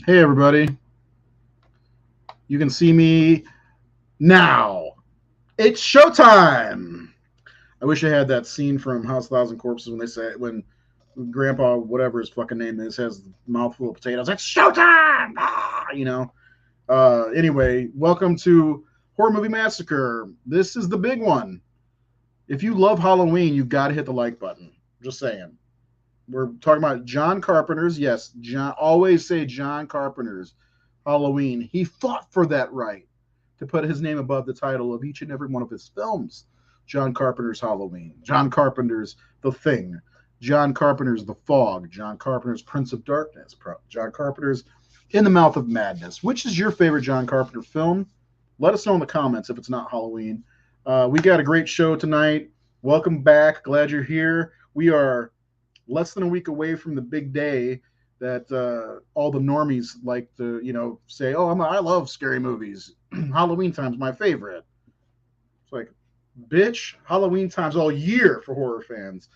Hey, everybody. You can see me now. It's showtime. I wish I had that scene from House of Thousand Corpses when they say, when Grandpa, whatever his fucking name is, has the mouthful of potatoes. It's showtime! Anyway, welcome to Horror Movie Massacre. This is the big one. If you love Halloween, you've got to hit the like button. Just saying. We're talking about John Carpenter's. Yes, John. Always say John Carpenter's Halloween. He fought for that right to put his name above the title of each and every one of his films. John Carpenter's Halloween. John Carpenter's The Thing. John Carpenter's The Fog. John Carpenter's Prince of Darkness. John Carpenter's In the Mouth of Madness. Which is your favorite John Carpenter film? Let us know in the comments if it's not Halloween. We got a great show tonight. Welcome back. Glad you're here. We are less than a week away from the big day that all the normies like to, say, "Oh, I love scary movies. Halloween time's my favorite." It's like, bitch, Halloween time's all year for horror fans.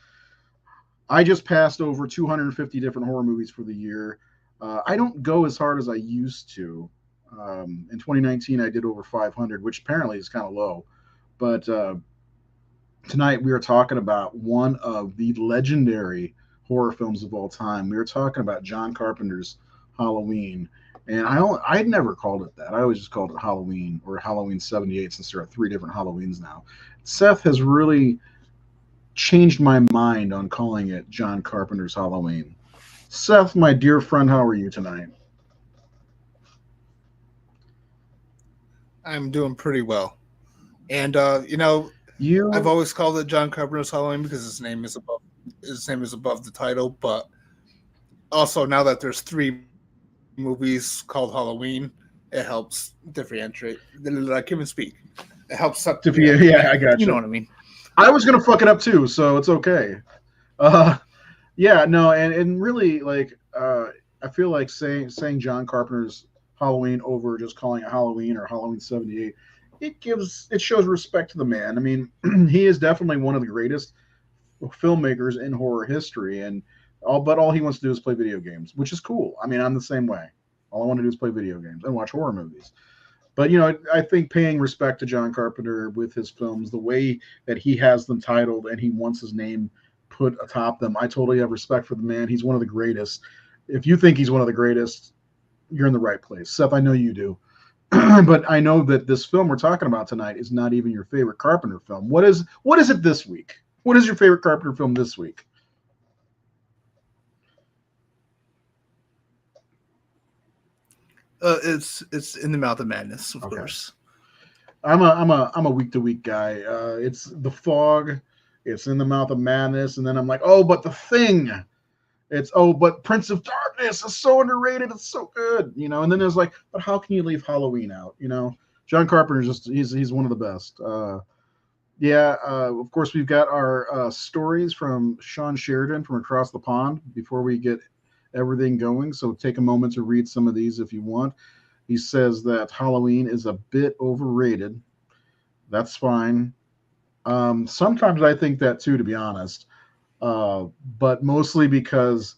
I just passed over 250 different horror movies for the year. I don't go as hard as I used to. In 2019, I did over 500, which apparently is kind of low. But tonight we are talking about one of the legendary horror films of all time. We were talking about John Carpenter's Halloween, and I'd never called it that. I always just called it Halloween or Halloween '78, since there are 3 different Halloweens now. Seth has really changed my mind on calling it John Carpenter's Halloween. Seth, my dear friend, how are you tonight? I'm doing pretty well. And I've You, always called it John Carpenter's Halloween because his name is above the title, but also now that there's 3 movies called Halloween, it helps differentiate. I can't even speak. It helps differentiate. yeah, I You know got what I you. mean? I was gonna fuck it up too, so it's okay. Uh, yeah, no, and really, I feel like saying John Carpenter's Halloween over just calling it Halloween or Halloween '78, it shows respect to the man. I mean, he is definitely one of the greatest filmmakers in horror history, and all he wants to do is play video games, which is cool. I mean, I'm the same way. All I want to do is play video games and watch horror movies. But I think paying respect to John Carpenter with his films, the way that he has them titled and he wants his name put atop them, I totally have respect for the man. He's one of the greatest. If you think he's one of the greatest, you're in the right place. Seth, I know you do. But I know that this film we're talking about tonight is not even your favorite Carpenter film. What is it this week? What is your favorite Carpenter film this week? It's In the Mouth of Madness, of Okay. course. I'm a week to week guy. It's The Fog, it's In the Mouth of Madness, and then I'm like, oh, but The Thing. It's but Prince of Darkness is so underrated. It's so good, And then there's like, but how can you leave Halloween out? John Carpenter's just he's one of the best. Yeah, of course we've got our stories from Sean Sheridan from across the pond before we get everything going. So take a moment to read some of these if you want. He says that Halloween is a bit overrated. That's fine. Sometimes I think that too, to be honest. But mostly because,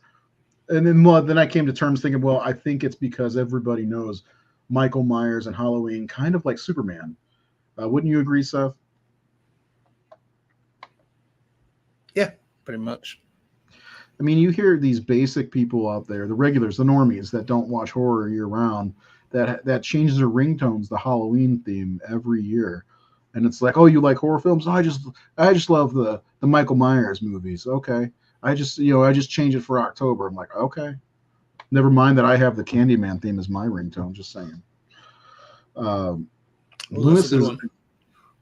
and then I came to terms thinking, well, I think it's because everybody knows Michael Myers and Halloween, kind of like Superman. Wouldn't you agree, Seth? Yeah, pretty much. I mean, you hear these basic people out there, the regulars, the normies that don't watch horror year round, that changes their ringtones, the Halloween theme every year, and it's like, oh, you like horror films? Oh, I just love the Michael Myers movies. Okay, I just change it for October. I'm like, okay, never mind that I have the Candyman theme as my ringtone. Just saying. Um, Well, that's a Loomis good is one.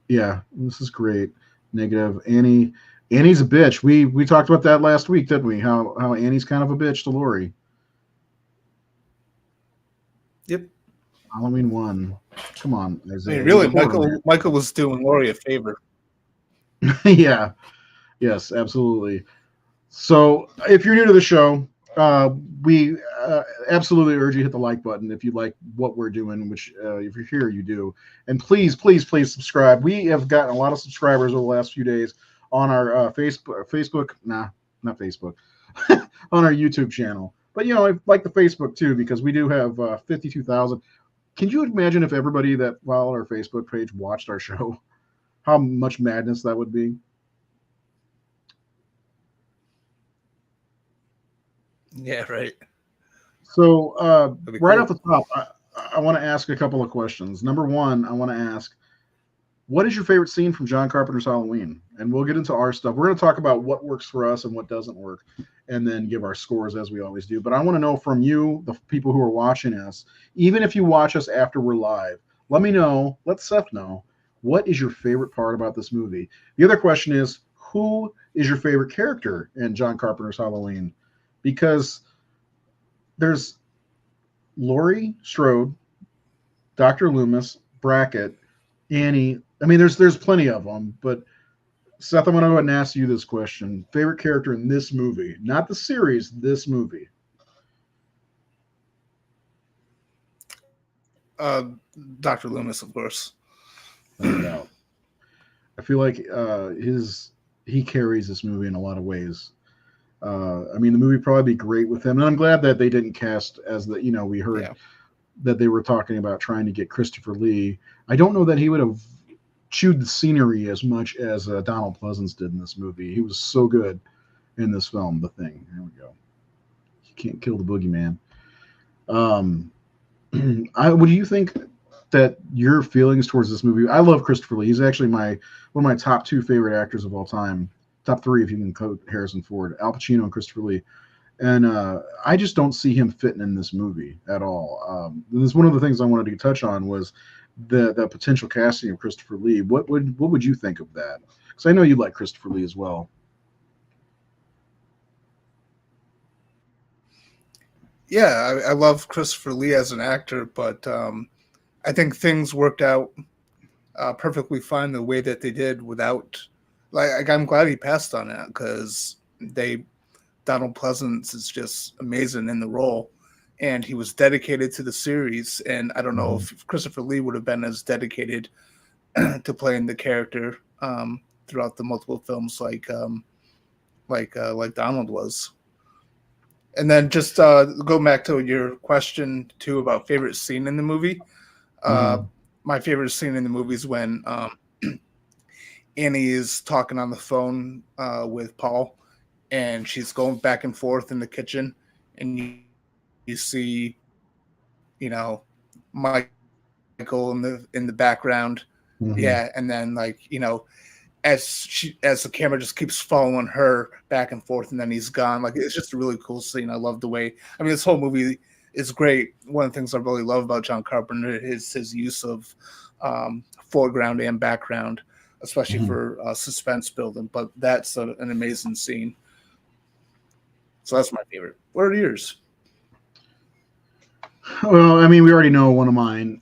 Yeah, this is great. Negative Annie. Annie's a bitch. We talked about that last week, didn't we? How Annie's kind of a bitch to Lori. Yep. Halloween one. Come on, I mean, Isaiah. He's a really, horror man. Michael was doing Laurie a favor. Yeah. Yes, absolutely. So if you're new to the show, we absolutely urge you to hit the like button if you like what we're doing, which if you're here, you do. And please, please, please subscribe. We have gotten a lot of subscribers over the last few days on our Facebook, nah, not Facebook, on our YouTube channel. But I like the Facebook too because we do have 52,000. Can you imagine if everybody that followed our Facebook page watched our show? How much madness that would be. Yeah, right. So right Cool. off the top, I want to ask a couple of questions. Number one, I want to ask, what is your favorite scene from John Carpenter's Halloween? And we'll get into our stuff. We're going to talk about what works for us and what doesn't work, and then give our scores as we always do. But I want to know from you, the people who are watching us, even if you watch us after we're live, let me know, let Seth know, what is your favorite part about this movie? The other question is, who is your favorite character in John Carpenter's Halloween? Because there's Laurie Strode, Doctor Loomis, Brackett, Annie. I mean, there's plenty of them, but Seth, I'm going to go ahead and ask you this question: favorite character in this movie, not the series, this movie. Uh, Doctor Loomis, of course. No doubt. I feel like he carries this movie in a lot of ways. I mean, the movie probably be great with him, and I'm glad that they didn't cast as the we heard that they were talking about trying to get Christopher Lee. I don't know that he would have chewed the scenery as much as Donald Pleasance did in this movie. He was so good in this film. The Thing. There we go. You can't kill the boogeyman. What do you think that your feelings towards this movie? I love Christopher Lee. He's actually one of my top two favorite actors of all time. Top three if you can include Harrison Ford, Al Pacino, and Christopher Lee. And I just don't see him fitting in this movie at all. This is one of the things I wanted to touch on was the potential casting of Christopher Lee. What would you think of that? Because I know you like Christopher Lee as well. Yeah, I love Christopher Lee as an actor, but I think things worked out perfectly fine the way that they did without. Like I'm glad he passed on it because Donald Pleasance is just amazing in the role, and he was dedicated to the series. And I don't know if Christopher Lee would have been as dedicated to playing the character throughout the multiple films like Donald was. And then just go back to your question too about favorite scene in the movie. My favorite scene in the movie is when Annie is talking on the phone with Paul, and she's going back and forth in the kitchen, and you see, Michael in the background, yeah, and then as the camera just keeps following her back and forth, and then he's gone. Like it's just a really cool scene. I love the way. I mean, this whole movie is great. One of the things I really love about John Carpenter is his use of foreground and background, especially for suspense building. But that's an amazing scene. So that's my favorite. What are yours? Well, I mean, we already know one of mine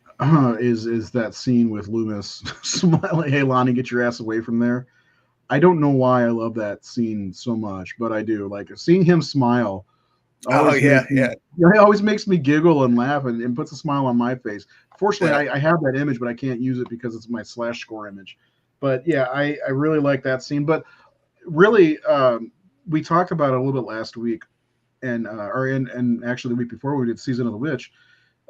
is that scene with Loomis smiling, "Hey, Lonnie, get your ass away from there." I don't know why I love that scene so much, but I do. Like seeing him smile. It always makes me giggle and laugh and puts a smile on my face. Fortunately, I have that image, but I can't use it because it's my slash score image. But yeah, I really like that scene. But really, we talked about it a little bit last week, and actually the week before we did Season of the Witch.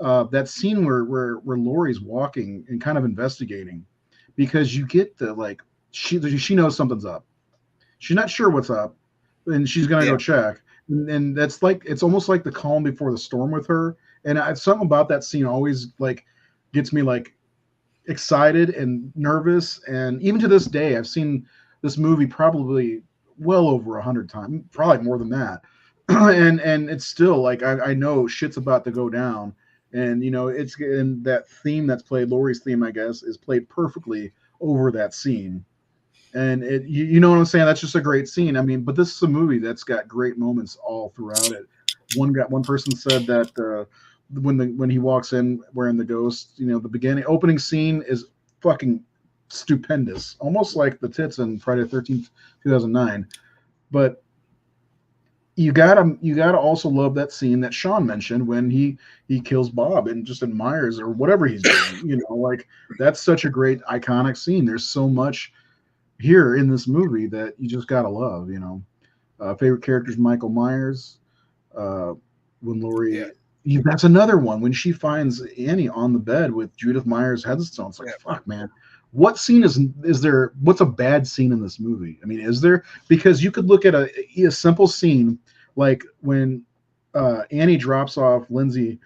That scene where Laurie's walking and kind of investigating, because you get the she knows something's up. She's not sure what's up, and she's gonna go check. And that's it's almost like the calm before the storm with her. And something about that scene always gets me excited and nervous. And even to this day, I've seen this movie probably well over 100 times, probably more than that. and it's still I know shit's about to go down. And it's and that theme that's played, Laurie's theme, I guess, is played perfectly over that scene. And you know what I'm saying? That's just a great scene. I mean, but this is a movie that's got great moments all throughout it. One person said that when he walks in wearing the ghost, the opening scene is fucking stupendous, almost like the tits in Friday the 13th, 2009. But you gotta also love that scene that Sean mentioned when he kills Bob and just admires or whatever he's doing. That's such a great iconic scene. There's so much here in this movie that you just gotta love. Favorite characters: Michael Myers, when Laurie. Yeah. That's another one when she finds Annie on the bed with Judith Meyer's headstone. It's like, fuck, man. What scene is there? What's a bad scene in this movie? I mean, is there? Because you could look at a simple scene like when Annie drops off Lindsay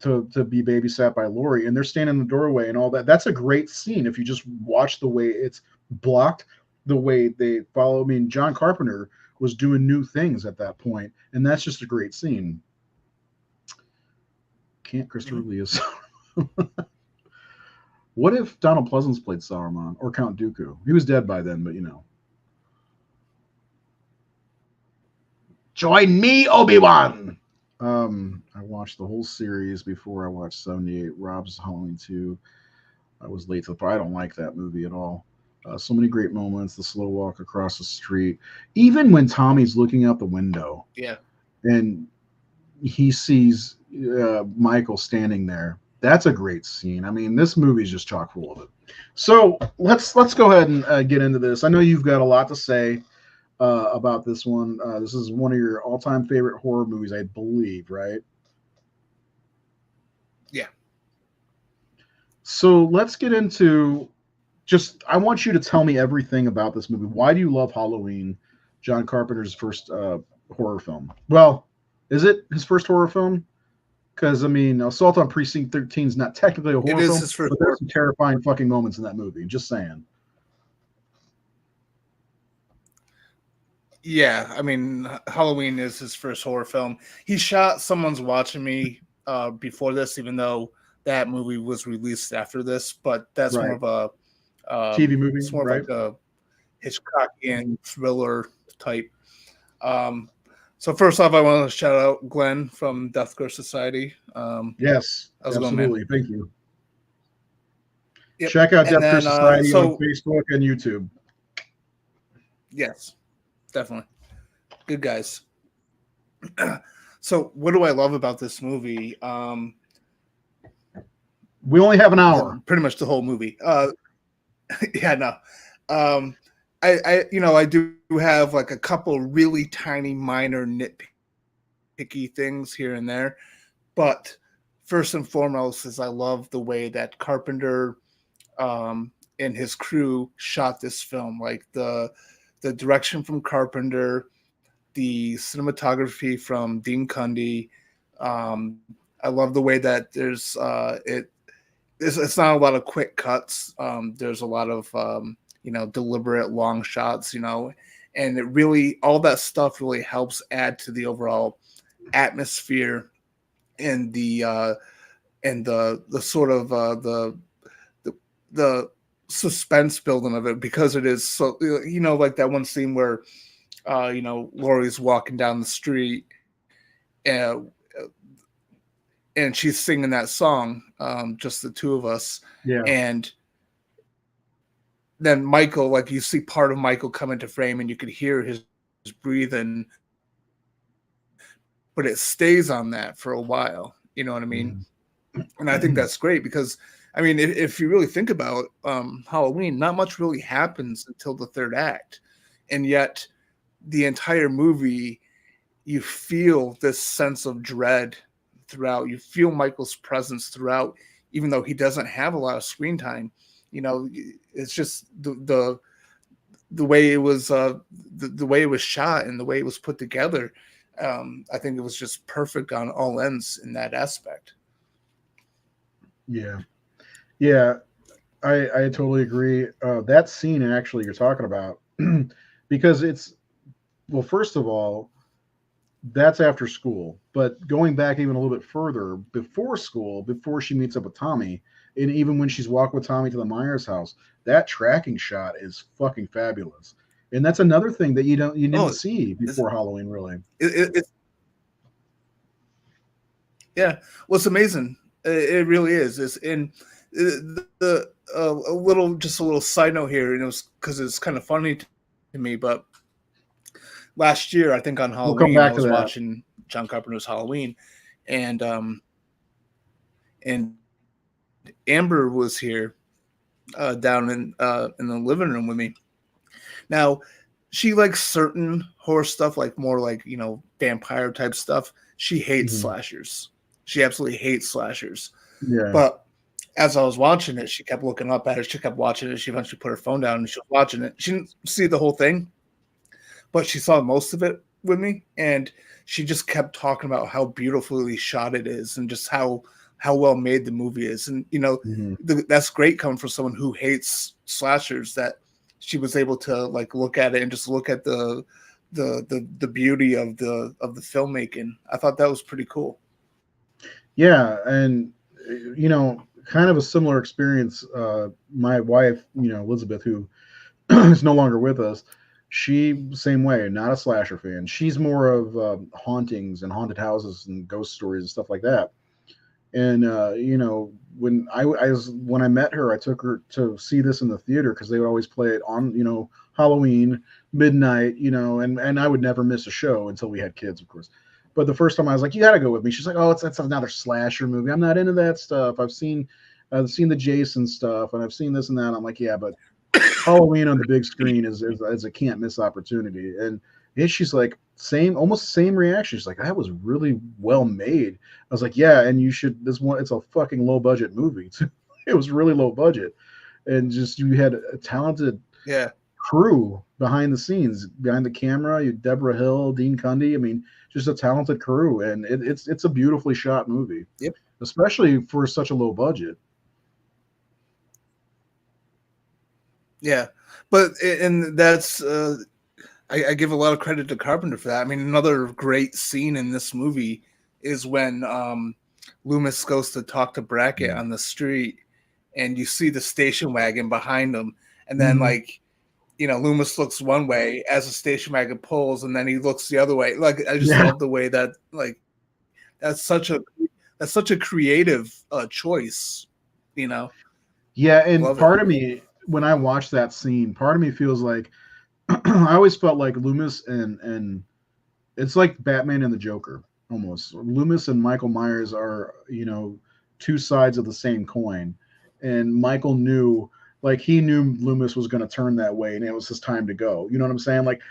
to be babysat by Laurie, and they're standing in the doorway and all that. That's a great scene if you just watch the way it's blocked, the way they follow. I mean, John Carpenter was doing new things at that point, and that's just a great scene. Can't Christopher Lee is What if Donald Pleasance played Saruman or Count Dooku? He was dead by then, but you know. Join me, Obi-Wan! I watched the whole series before I watched 78. Rob's Halloween 2. I was late to the party. I don't like that movie at all. So many great moments. The slow walk across the street. Even when Tommy's looking out the window. Yeah. And he sees Michael standing there. That's a great scene. I mean, this movie's just chock full of it. So let's go ahead and get into this. I know you've got a lot to say about this one. This is one of your all-time favorite horror movies, I believe, right? Yeah. So let's get into I want you to tell me everything about this movie. Why do you love Halloween, John Carpenter's first horror film? Well, is it his first horror film? Because, I mean, Assault on Precinct 13 is not technically a horror film, but there's some terrifying fucking moments in that movie. Just saying. Yeah, I mean, Halloween is his first horror film. He shot Someone's Watching Me before this, even though that movie was released after this. But that's more of a TV movie, it's more right? like a Hitchcockian thriller type. So first off, I want to shout out Glenn from Deathcore Society. Yes, absolutely. Going, thank you. Yep. Check out Deathcore Society on Facebook and YouTube. Yes, definitely. Good guys. So what do I love about this movie? We only have an hour. Pretty much the whole movie. Yeah, no. I do have like a couple really tiny, minor, nitpicky things here and there, but first and foremost is I love the way that Carpenter and his crew shot this film. Like the direction from Carpenter, the cinematography from Dean Cundy. I love the way that there's it's not a lot of quick cuts. There's a lot of deliberate long shots, and it really, all that stuff really helps add to the overall atmosphere and the sort of the suspense building of it, because it is so, like that one scene where Laurie's walking down the street and she's singing that song, just the two of us. Yeah. And then Michael, like you see part of Michael come into frame and you could hear his breathing, but it stays on that for a while. You know what I mean? And I think that's great because, I mean, if you really think about Halloween, not much really happens until the third act. And yet the entire movie, you feel this sense of dread throughout. You feel Michael's presence throughout, even though he doesn't have a lot of screen time. It's just the way it was the way it was shot and the way it was put together. I think it was just perfect on all ends in that aspect. Yeah, I totally agree. That scene actually you're talking about, because it's, well, first of all, that's after school, but going back even a little bit further, before school, before she meets up with Tommy, and even when she's walking with Tommy to the Myers house, that tracking shot is fucking fabulous. And that's another thing that you didn't see before Halloween, really. Yeah, well, it's amazing. It really is. It's in a little side note here, and it was because it's kind of funny to me. But last year, I think on Halloween, I was watching John Carpenter's Halloween, and Amber was here down in the living room with me. Now, she likes certain horror stuff, like more like vampire type stuff. she hates Mhm. slashers. She absolutely hates slashers. Yeah. But as I was watching it, she kept looking up at it. She kept watching it. She eventually put her phone down and she was watching it. She didn't see the whole thing, but she saw most of it with me, and she just kept talking about how beautifully shot it is and just how well made the movie is. And Mhm. that's great coming from someone who hates slashers, that she was able to like look at it and just look at the beauty of the filmmaking. I thought that was pretty cool. Yeah, and kind of a similar experience. My wife, Elizabeth, who is no longer with us, she same way, not a slasher fan. She's more of hauntings and haunted houses and ghost stories and stuff like that. And when when I met her, I took her to see this in the theater because they would always play it on Halloween midnight, and I would never miss a show until we had kids, of course. But the first time I was like, you got to go with me. She's like, oh, that's another slasher movie. I'm not into that stuff. I've seen the Jason stuff and I've seen this and that. I'm like, yeah, but Halloween on the big screen is a can't miss opportunity. And she's like, almost same reaction. She's like, that was really well made. I was like, yeah, and you should. This one, it's a fucking low budget movie. It was really low budget, and just you had a talented Yeah. crew behind the scenes, behind the camera. You Deborah Hill, Dean Cundy. I mean, just a talented crew, and it's a beautifully shot movie, Yep. especially for such a low budget. Yeah. But and that's I give a lot of credit to Carpenter for that. I mean, another great scene in this movie is when Loomis goes to talk to Brackett on the street, and you see the station wagon behind him, and then Loomis looks one way as the station wagon pulls, and then he looks the other way. Like, I just love the way that that's such a creative choice. Yeah, and Love it. part of me, when I watch that scene, part of me feels like I always felt like Loomis and it's like Batman and the Joker almost. Loomis and Michael Myers are, two sides of the same coin. And Michael knew, like, he knew Loomis was going to turn that way and it was his time to go. You know what I'm saying? Like,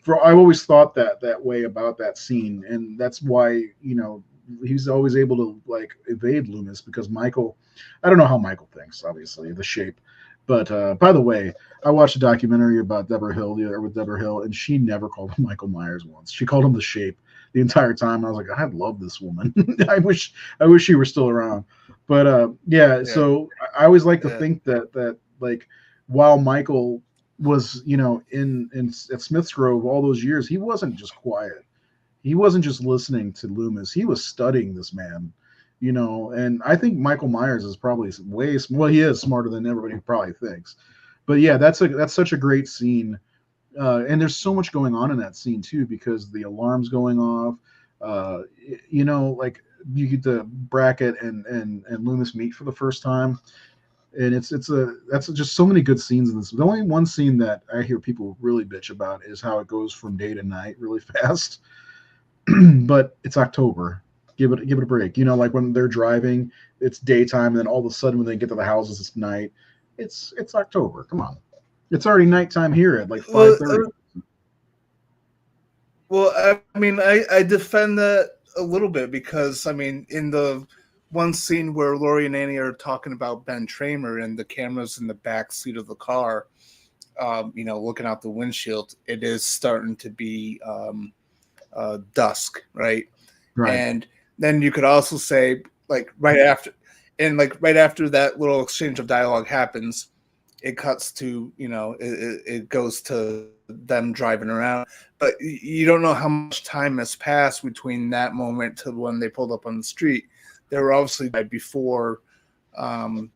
I've always thought that way about that scene. And that's why, he's always able to, like, evade Loomis because Michael, I don't know how Michael thinks, obviously, the shape. But by the way, I watched a documentary about Deborah Hill with Deborah Hill, and she never called him Michael Myers once. She called him the Shape the entire time. And I was like, I love this woman. I wish she were still around. But yeah, so I always like to think that like while Michael was in at Smith's Grove all those years, he wasn't just quiet. He wasn't just listening to Loomis. He was studying this man. And I think Michael Myers is probably he is smarter than everybody probably thinks. But yeah, that's such a great scene, and there's so much going on in that scene too because the alarm's going off. Like you get the Brackett and Loomis meet for the first time, and that's just so many good scenes in this. The only one scene that I hear people really bitch about is how it goes from day to night really fast. But it's October. Give it a break. Like when they're driving, it's daytime, and then all of a sudden when they get to the houses, it's night. It's October. Come on, it's already nighttime here at like 5:30. Well, I mean, I defend that a little bit because, I mean, in the one scene where Laurie and Annie are talking about Ben Tramer and the cameras in the back seat of the car, looking out the windshield, it is starting to be dusk, right? Right. And then you could also say, like, right after that little exchange of dialogue happens, it cuts to, it goes to them driving around, but you don't know how much time has passed between that moment to when they pulled up on the street. They were obviously before going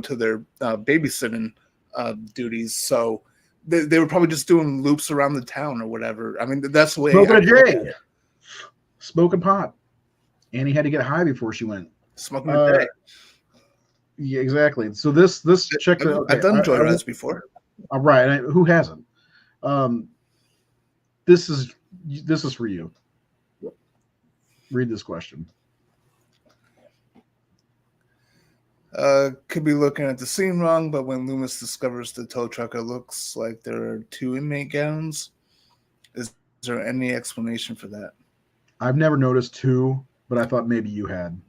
to their babysitting duties, so they were probably just doing loops around the town or whatever. I mean, that's the way Smoking I a look J, at it. smoking pot. Annie had to get high before she went. Smoking a J. Yeah, exactly. So this check. I've done joyrides before. All right. Who hasn't? Um, this is for you. Read this question. Could be looking at the scene wrong, but when Loomis discovers the tow truck, it looks like there are two inmate gowns. Is there any explanation for that? I've never noticed 2, but I thought maybe you had.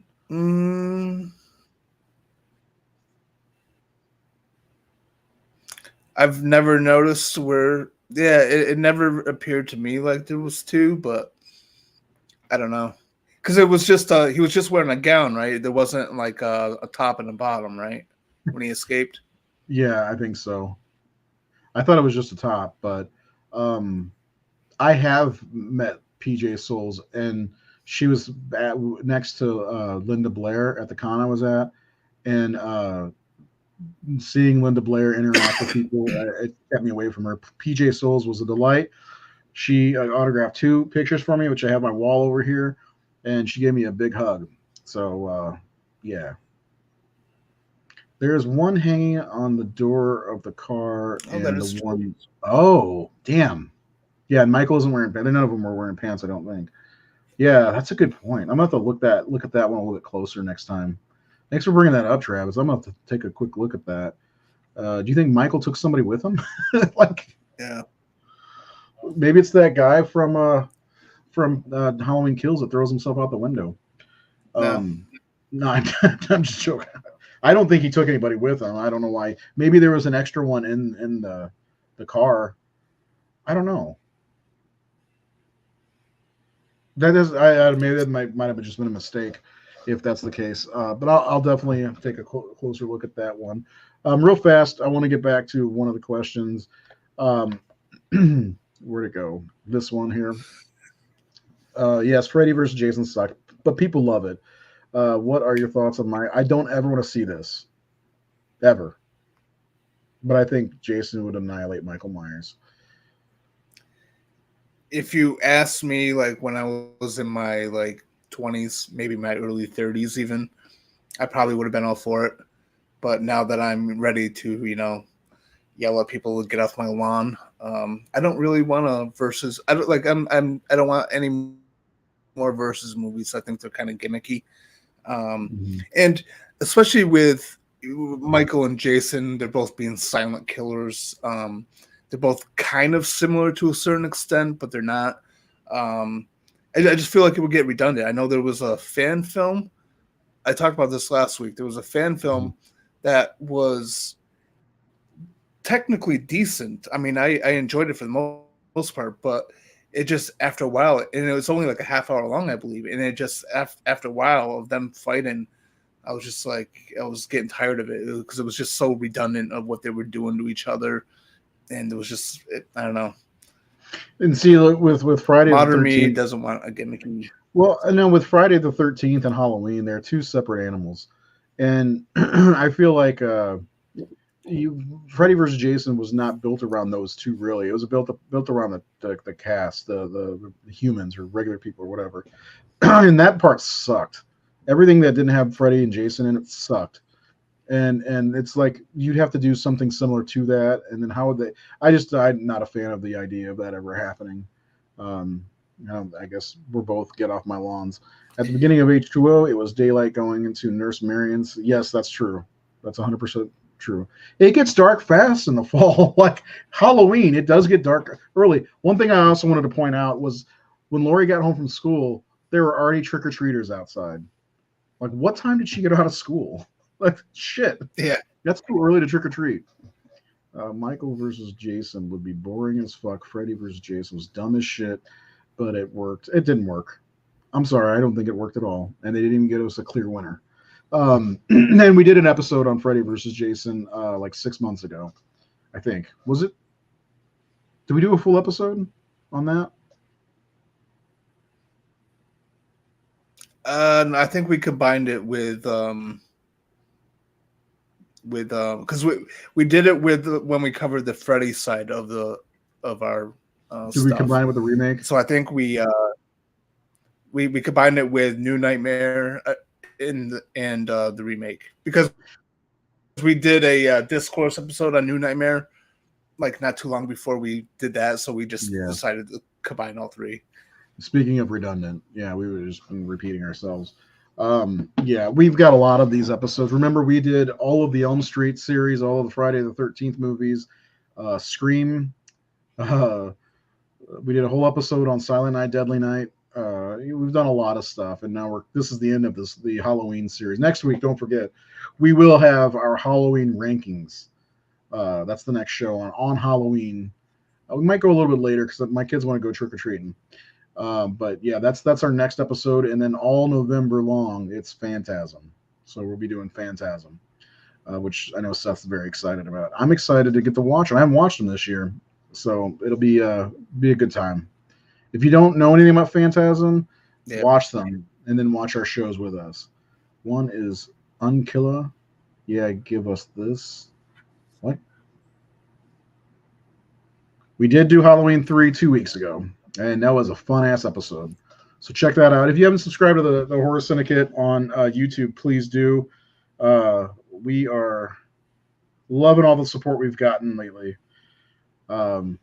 I've never noticed where. Yeah, it never appeared to me like there was 2, but I don't know. Because it was just he was just wearing a gown, right? There wasn't like a top and a bottom, right? When he escaped. Yeah, I think so. I thought it was just a top, but I have met PJ Souls, and she was next to Linda Blair at the con I was at, and seeing Linda Blair interact with people, it kept me away from her. PJ Souls was a delight. She autographed 2 pictures for me, which I have on my wall over here, and she gave me a big hug. So, yeah. There's one hanging on the door of the car, and the one. True. Oh, damn. Yeah, and Michael isn't wearing pants. None of them were wearing pants, I don't think. Yeah, that's a good point. I'm gonna have to look at that one a little bit closer next time. Thanks for bringing that up, Travis. I'm gonna have to take a quick look at that. Do you think Michael took somebody with him? Like, yeah, maybe it's that guy from Halloween Kills that throws himself out the window. No, I'm just joking. I don't think he took anybody with him. I don't know why. Maybe there was an extra one in the car. I don't know. That is, maybe that might have just been a mistake, if that's the case. But I'll definitely take a closer look at that one. Real fast, I want to get back to one of the questions. Where'd it go? This one here. Yes, Freddy versus Jason sucked, but people love it. What are your thoughts on I don't ever want to see this, ever. But I think Jason would annihilate Michael Myers. If you asked me, like when I was in my 20s, maybe my early 30s, even, I probably would have been all for it. But now that I'm ready to, yell at people to get off my lawn, I don't really want to versus. I don't I don't want any more versus movies. I think they're kind of gimmicky. And especially with Michael and Jason, they're both being silent killers. They're both kind of similar to a certain extent, but they're not. I just feel like it would get redundant. I know there was a fan film. I talked about this last week. There was a fan film that was technically decent. I mean, I enjoyed it for the most part, but it just, after a while, and it was only like a half hour long, I believe, and it just, after a while of them fighting, I was just like, I was getting tired of it because it was just so redundant of what they were doing to each other, and it was just, I don't know. And see, with Friday Modern the 13th, me doesn't want a gimmicky. Well, I know with Friday the 13th and Halloween, they're 2 separate animals, and I feel like Freddy versus Jason was not built around those 2 really. It was built around the cast, the humans or regular people or whatever, and that part sucked. Everything that didn't have Freddy and Jason in it sucked, and it's like you'd have to do something similar to that, and then how would they? I'm not a fan of the idea of that ever happening. I guess we're both get off my lawns. At the beginning of H2O, it was daylight going into Nurse Marion's. Yes, that's true. That's 100% true. It gets dark fast in the fall. Like Halloween, it does get dark early. One thing I also wanted to point out was when Lori got home from school, there were already trick-or-treaters outside. Like, what time did she get out of school? Like, shit. Yeah. That's too early to trick-or-treat. Michael versus Jason would be boring as fuck. Freddy versus Jason was dumb as shit, but it worked. It didn't work. I'm sorry. I don't think it worked at all. And they didn't even give us a clear winner. And we did an episode on Freddy versus Jason like 6 months ago, I think. Was it? Did we do a full episode on that? I think we combined it with because we did it with when we covered the Freddy side of our Did we combine it with the remake? So I think we combined it with New Nightmare and the remake, because we did a discourse episode on New Nightmare like not too long before we did that, so we just decided to combine all 3. Speaking of redundant, yeah, we were just repeating ourselves. Yeah, we've got a lot of these episodes. Remember, we did all of the Elm Street series, all of the Friday the 13th movies, Scream, We did a whole episode on Silent Night, Deadly Night. We've done a lot of stuff, and now this is the end of the Halloween series. Next week, don't forget, we will have our Halloween rankings. That's the next show on Halloween. We might go a little bit later because my kids want to go trick or treating. But yeah, that's our next episode, and then all November long, it's Phantasm. So we'll be doing Phantasm, which I know Seth's very excited about. I'm excited to get to watch them. I haven't watched them this year, so it'll be a good time. If you don't know anything about Phantasm, watch them and then watch our shows with us. One is Unkilla. Yeah, give us this. What? We did do Halloween 3 2 weeks ago, and that was a fun ass episode. So check that out. If you haven't subscribed to the Horror Syndicate on YouTube, please do. We are loving all the support we've gotten lately. And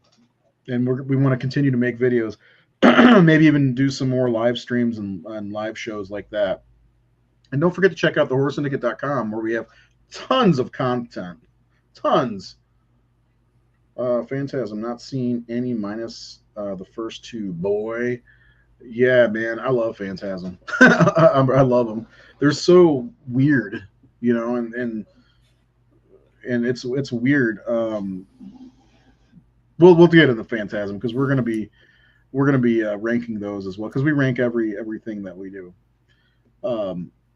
we want to continue to make videos. Maybe even do some more live streams and live shows like that. And don't forget to check out thehorrorsyndicate.com where we have tons of content. Tons. Phantasm, not seen any minus the first two. Boy. Yeah, man, I love Phantasm. I love them. They're so weird, you know, and it's weird. We'll get into Phantasm because we're gonna be ranking those as well because we rank everything that we do,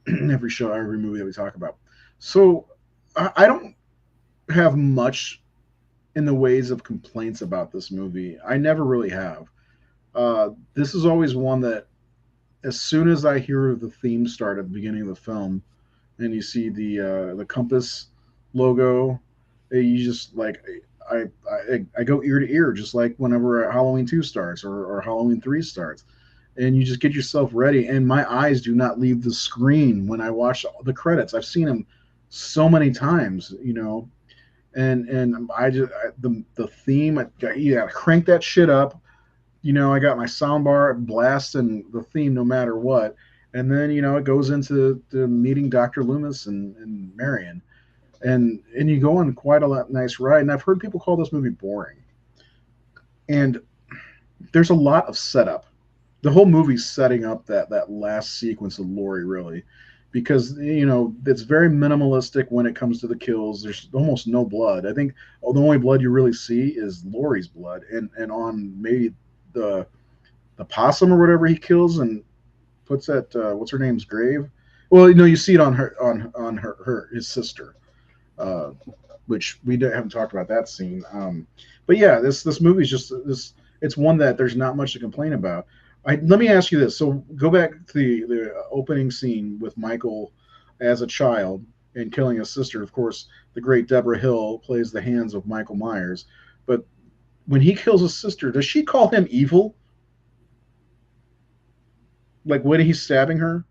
every show, every movie that we talk about. So I don't have much in the ways of complaints about this movie. I never really have. This is always one that, as soon as I hear the theme start at the beginning of the film, and you see the compass logo, you just like I go ear to ear, just like whenever Halloween 2 starts or Halloween 3 starts, and you just get yourself ready. And my eyes do not leave the screen when I watch the credits. I've seen them so many times, you know, and the theme, you gotta crank that shit up. You know, I got my soundbar blasting the theme no matter what. And then, you know, it goes into the meeting Dr. Loomis and Marion. And you go on quite a nice ride. And I've heard people call this movie boring. And there's a lot of setup. The whole movie's setting up that last sequence of Laurie, really. Because, you know, it's very minimalistic when it comes to the kills. There's almost no blood. I think the only blood you really see is Laurie's blood. And on maybe the possum or whatever he kills and puts at what's her name's grave. Well, you know, you see it on his sister, which we haven't talked about that scene. But yeah, this movie's just this. It's one that there's not much to complain about. Let me ask you this. So go back to the opening scene with Michael as a child and killing his sister. Of course, the great Deborah Hill plays the hands of Michael Myers, but when he kills his sister, does she call him evil? Like when he's stabbing her?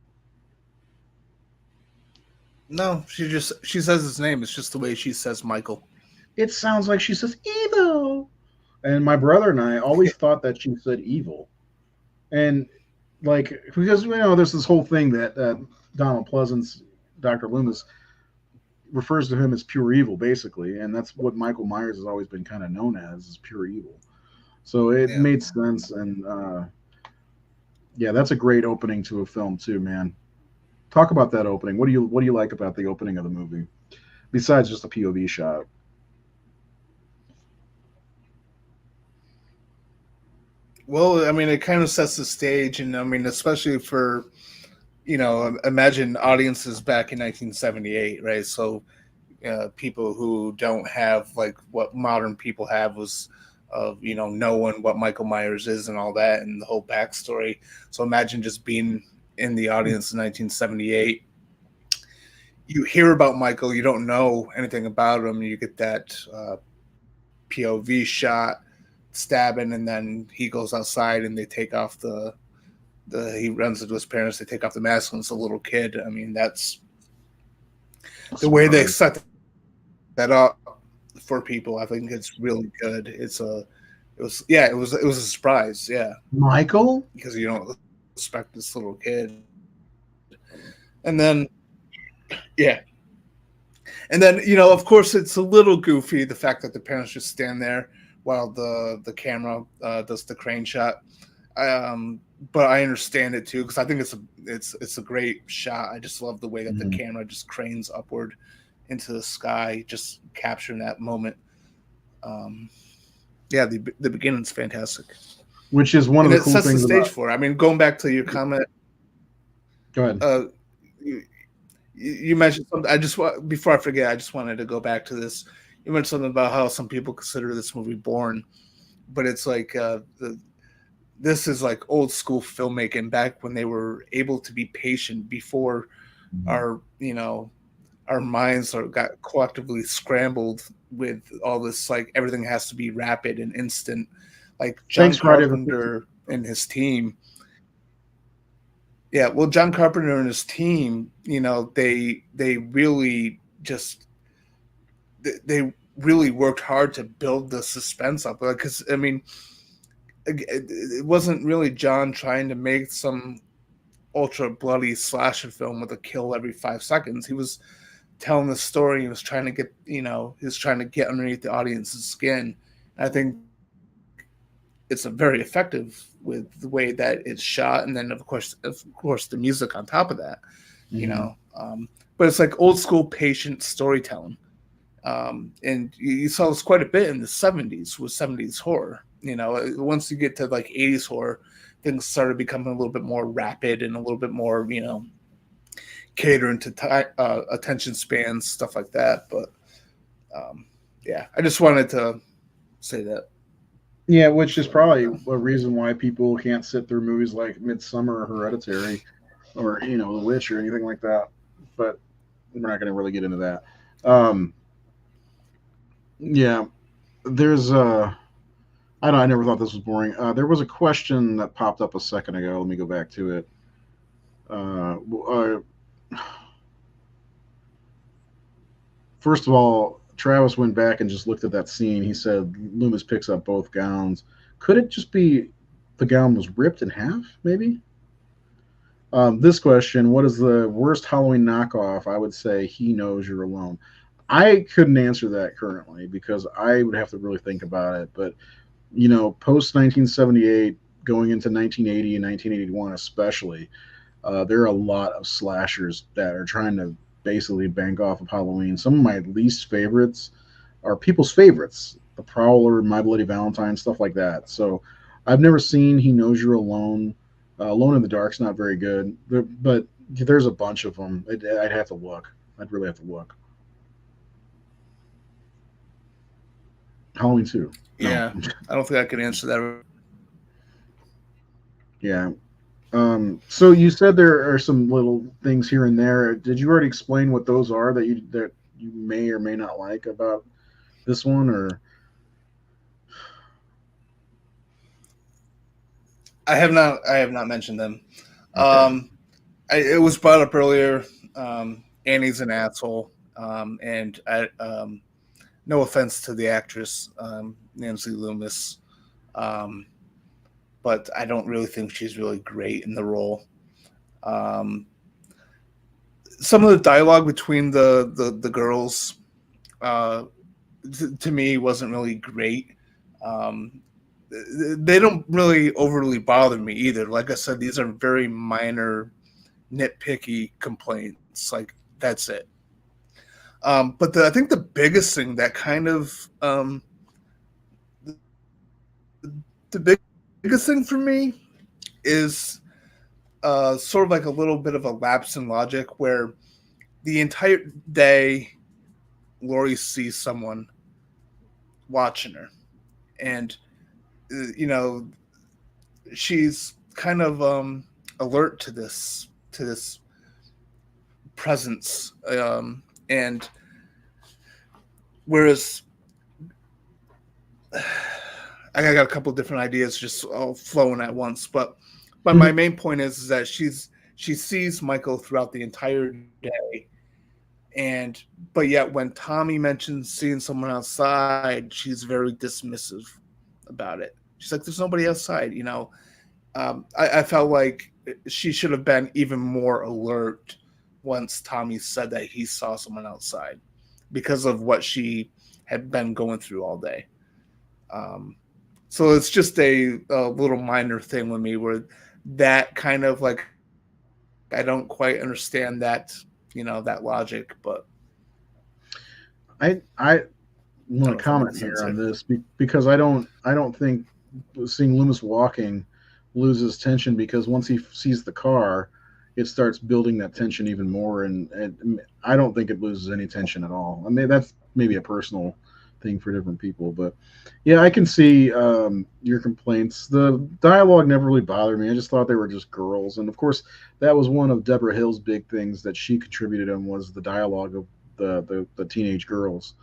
No, she says his name. It's just the way she says Michael. It sounds like she says evil. And my brother and I always thought that she said evil. And like, because, you know, there's this whole thing that Donald Pleasance, Dr. Loomis, refers to him as pure evil, basically, and that's what Michael Myers has always been kind of known as, is pure evil. So it made sense, and yeah, that's a great opening to a film too, man. Talk about that opening. What do you like about the opening of the movie, besides just a POV shot? Well, I mean, it kind of sets the stage, and I mean, especially for, you know, imagine audiences back in 1978, right? So people who don't have like what modern people have was of, you know, knowing what Michael Myers is and all that and the whole backstory. So imagine just being in the audience in 1978. You hear about Michael, you don't know anything about him. You get that POV shot, stabbing, and then he goes outside and they take off he runs into his parents, they take off the mask and it's a little kid. I mean, that's the way they set that up for people. I think it's really good. It was a surprise. Yeah. Michael? Because you don't expect this little kid. And then, yeah. And then, you know, of course, it's a little goofy, the fact that the parents just stand there while the camera does the crane shot. But I understand it too because I think it's a great shot. I just love the way that the camera just cranes upward into the sky, just capturing that moment. Yeah, the beginning's fantastic. Which is one and of the it cool sets the things stage about. for it. I mean, going back to your comment, Go ahead. you, you mentioned something. Before I forget, I just wanted to go back to this. You mentioned something about how some people consider this movie boring, but it's like this is like old school filmmaking back when they were able to be patient before our our minds got collectively scrambled with all this, like everything has to be rapid and instant. Like John Thanks, Friday the 13th. Carpenter and his team. Yeah, well, John Carpenter and his team, they really just they really worked hard to build the suspense up. Because I mean, it wasn't really John trying to make some ultra bloody slasher film with a kill every 5 seconds. He was telling the story. He was trying to get underneath the audience's skin. And I think it's a very effective with the way that it's shot, and then of course the music on top of that. But it's like old school patient storytelling. And you saw this quite a bit in the 70s with 70s horror. Once you get to like 80s horror, things started becoming a little bit more rapid and a little bit more, catering to attention spans, stuff like that. But yeah, I just wanted to say that. Yeah, which is probably a reason why people can't sit through movies like Midsummer or Hereditary or, The Witch or anything like that. But we're not going to really get into that. Yeah, there's I don't. I never thought this was boring. There was a question that popped up a second ago. Let me go back to it. First of all, Travis went back and just looked at that scene. He said Loomis picks up both gowns. Could it just be the gown was ripped in half? Maybe. This question: what is the worst Halloween knockoff? I would say He Knows You're Alone. I couldn't answer that currently because I would have to really think about it. But post 1978, going into 1980 and 1981 especially, there are a lot of slashers that are trying to basically bank off of Halloween. Some of my least favorites are people's favorites: The Prowler, My Bloody Valentine, stuff like that. So I've never seen He Knows You're Alone. Alone in the Dark's not very good, but there's a bunch of them. I'd have to look. I'd really have to look. Halloween 2. Yeah, I don't think I could answer that. Yeah. So you said there are some little things here and there. Did you already explain what those are that you may or may not like about this one, or? I have not mentioned them. Okay. It was brought up earlier. Annie's an asshole, and no offense to the actress Nancy Loomis, but I don't really think she's really great in the role. Some of the dialogue between the girls, to me, wasn't really great. They don't really overly bother me either. Like I said, these are very minor, nitpicky complaints. Like that's it. But I think the biggest thing that kind of the biggest thing for me is sort of like a little bit of a lapse in logic where the entire day Lori sees someone watching her, and she's kind of alert to this presence, and whereas I got a couple of different ideas just all flowing at once, but my main point is that she sees Michael throughout the entire day, but yet when Tommy mentions seeing someone outside, she's very dismissive about it. She's like, "There's nobody outside," I felt like she should have been even more alert once Tommy said that he saw someone outside because of what she had been going through all day. So it's just a little minor thing with me where that kind of like I don't quite understand that, that logic, but I I don't want know to if it makes comment sense here here. on this because I don't think seeing Loomis walking loses tension because once he sees the car, it starts building that tension even more, and I don't think it loses any tension at all. I mean that's maybe a personal thing for different people, but yeah, I can see your complaints. The dialogue never really bothered me. I just thought they were just girls, and of course that was one of Deborah Hill's big things that she contributed on was the dialogue of the teenage girls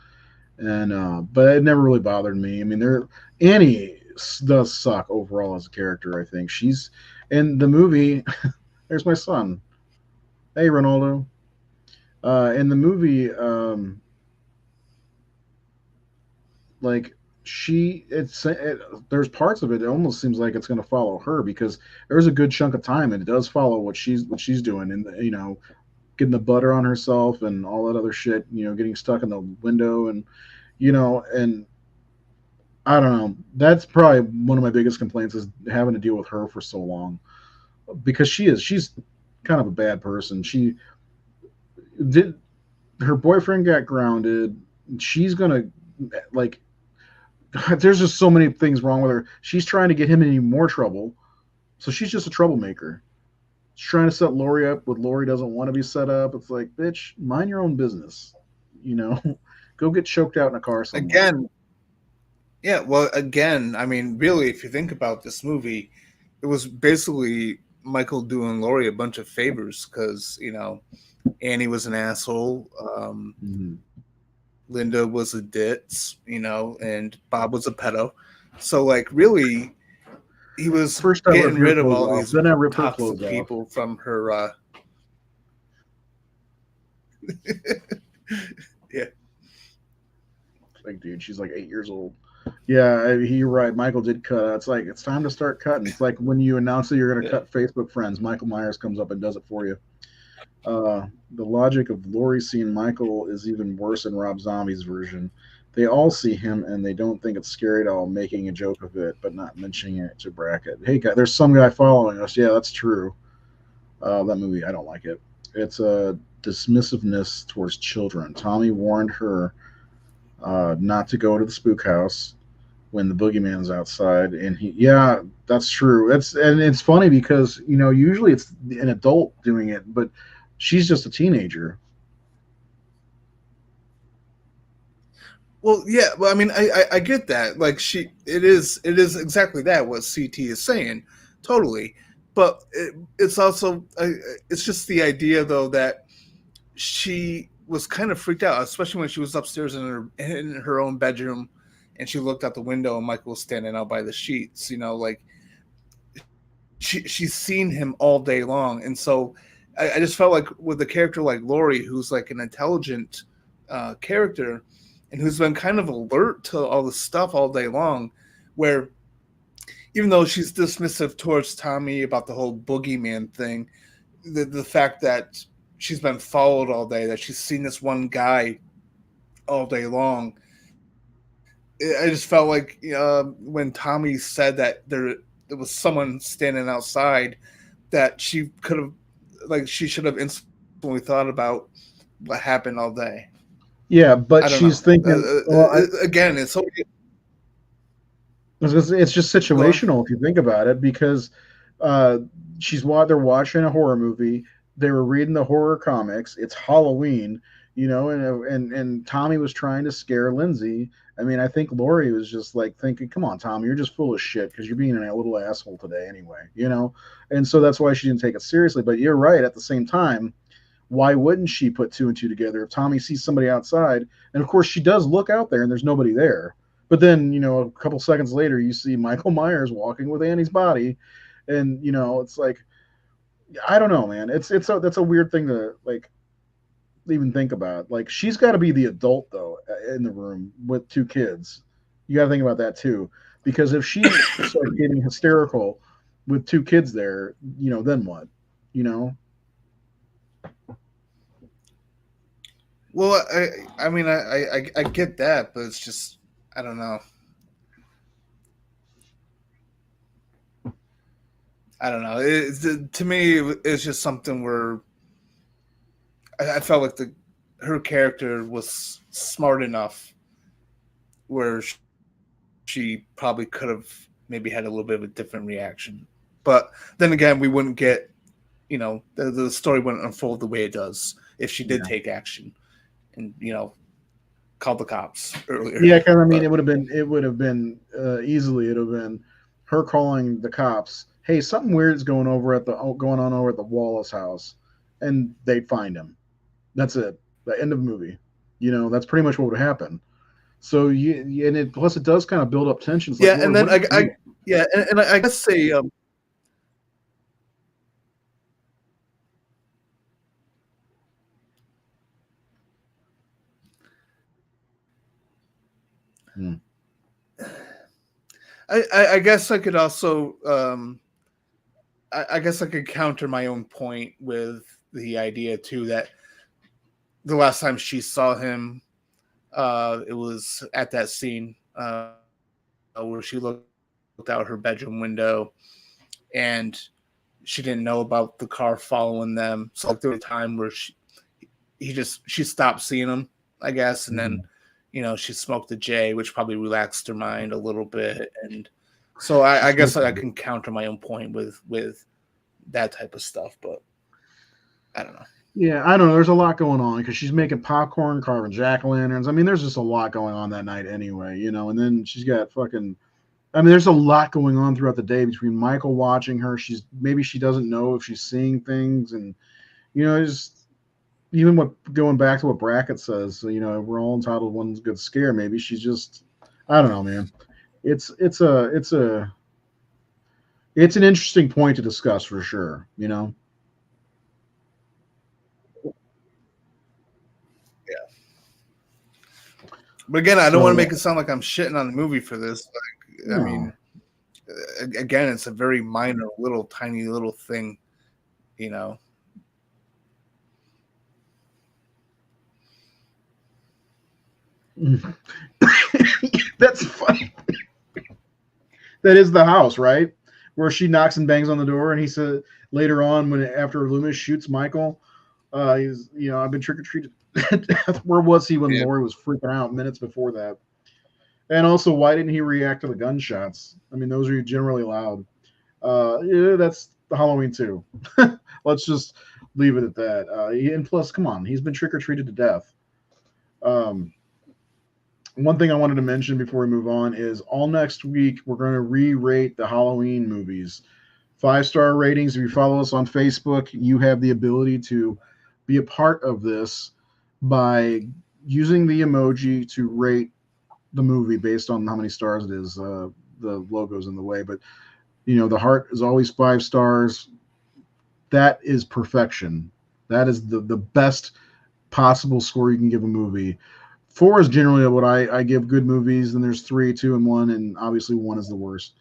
and but it never really bothered me. I mean, there Annie does suck overall as a character. I think she's in the movie. There's my son. Hey, Ronaldo. In the movie, like there's parts of it. It almost seems like it's going to follow her because there's a good chunk of time and it does follow what she's doing and getting the butter on herself and all that other shit. Getting stuck in the window and I don't know. That's probably one of my biggest complaints is having to deal with her for so long because she's kind of a bad person. She did her boyfriend got grounded. She's gonna like. God, there's just so many things wrong with her. She's trying to get him in even more trouble, so she's just a troublemaker. She's trying to set Lori up what Lori doesn't want to be set up. It's like, bitch, mind your own business. You know, go get choked out in a car somewhere. Again, yeah, well, again, I mean, really, if you think about this movie, it was basically Michael doing Laurie a bunch of favors because Annie was an asshole, Mm-hmm. Linda was a ditz, and Bob was a pedo. So, like, really, he was First, I rip getting your rid of clothes all off. these Then I rip her clothes toxic off. people from her. Yeah, Like, dude, she's like 8 years old. Yeah, you're right. Michael did cut. It's like it's time to start cutting. It's like when you announce that you're going to yeah. cut Facebook friends, Michael Myers comes up and does it for you. The logic of Laurie seeing Michael is even worse in Rob Zombie's version. They all see him and they don't think it's scary at all, making a joke of it, but not mentioning it to bracket. Hey, guy, there's some guy following us. Yeah, that's true. That movie, I don't like it. It's a dismissiveness towards children. Tommy warned her not to go to the spook house when the boogeyman's outside, and yeah, that's true. It's funny because usually it's an adult doing it, but she's just a teenager. Well, yeah. Well, I mean, I get that. Like, it is exactly that what CT is saying, totally. But it's also it's just the idea though that she was kind of freaked out, especially when she was upstairs in her own bedroom, and she looked out the window and Michael was standing out by the sheets. Like she's seen him all day long, and so I just felt like with a character like Laurie, who's like an intelligent character, and who's been kind of alert to all this stuff all day long, where even though she's dismissive towards Tommy about the whole boogeyman thing, the fact that she's been followed all day, that she's seen this one guy all day long, I just felt like when Tommy said that there was someone standing outside, that she could have, like, she should have instantly thought about what happened all day. Yeah, I but don't know. she's thinking, well, Again, it's so. it's just Go on. situational if you think about it because uh, they're watching a horror movie. They were reading the horror comics. It's Halloween, and Tommy was trying to scare Lindsay. I mean, I think Lori was just like thinking, "Come on, Tommy, you're just full of shit because you're being a little asshole today anyway." And so that's why she didn't take it seriously. But you're right. At the same time, why wouldn't she put two and two together if Tommy sees somebody outside? And of course, she does look out there and there's nobody there. But then, a couple seconds later, you see Michael Myers walking with Annie's body, and it's like I don't know, man. That's a weird thing to like even think about. Like she's got to be the adult though in the room with two kids. You got to think about that too, because if she starts getting hysterical with two kids there, then what? You know, Well, I mean, I get that, but it's just, I don't know. I don't know. To me, it's just something where I felt like her character was smart enough where she probably could have maybe had a little bit of a different reaction. But then again, we wouldn't get, the story wouldn't unfold the way it does if she did take action and, call the cops earlier. Yeah, because I mean, it would have been easily. It would have been her calling the cops. Hey, something weird's going on over at the Wallace house, and they'd find him. That's it. The end of the movie. That's pretty much what would happen. So plus it does kind of build up tensions. Yeah, like, and then I guess say. I guess I could also I guess I could counter my own point with the idea too that the last time she saw him, it was at that scene where she looked out her bedroom window and she didn't know about the car following them. So like, there was a time where she stopped seeing him, I guess, and then she smoked a J, which probably relaxed her mind a little bit. And so I guess I can counter my own point with that type of stuff, but I don't know. Yeah, I don't know. There's a lot going on because she's making popcorn, carving jack-o'-lanterns. I mean, there's just a lot going on that night anyway, and then she's got fucking I mean, there's a lot going on throughout the day between Michael watching her. Maybe she doesn't know if she's seeing things, and just even going back to what Brackett says, we're all entitled to one good scare. Maybe she's just, I don't know, man. It's an interesting point to discuss for sure. Yeah. But again, I don't want to make it sound like I'm shitting on the movie for this. I mean, again, it's a very minor, tiny little thing, That's funny. That is the house, right? Where she knocks and bangs on the door, and he said later on, after Loomis shoots Michael, he's I've been trick or treated. Where was he when Laurie was freaking out minutes before that? And also, why didn't he react to the gunshots? I mean, those are generally loud. That's the Halloween 2. Let's just leave it at that. And plus, come on, he's been trick or treated to death. One thing I wanted to mention before we move on is all next week we're going to re-rate the Halloween movies. 5-star ratings. If you follow us on Facebook, you have the ability to be a part of this by using the emoji to rate the movie based on how many stars it is. The logo's in the way, but the heart is always 5 stars. That is perfection. That is the best possible score you can give a movie. 4 is generally what I give good movies. Then there's 3, 2, and 1, and obviously 1 is the worst.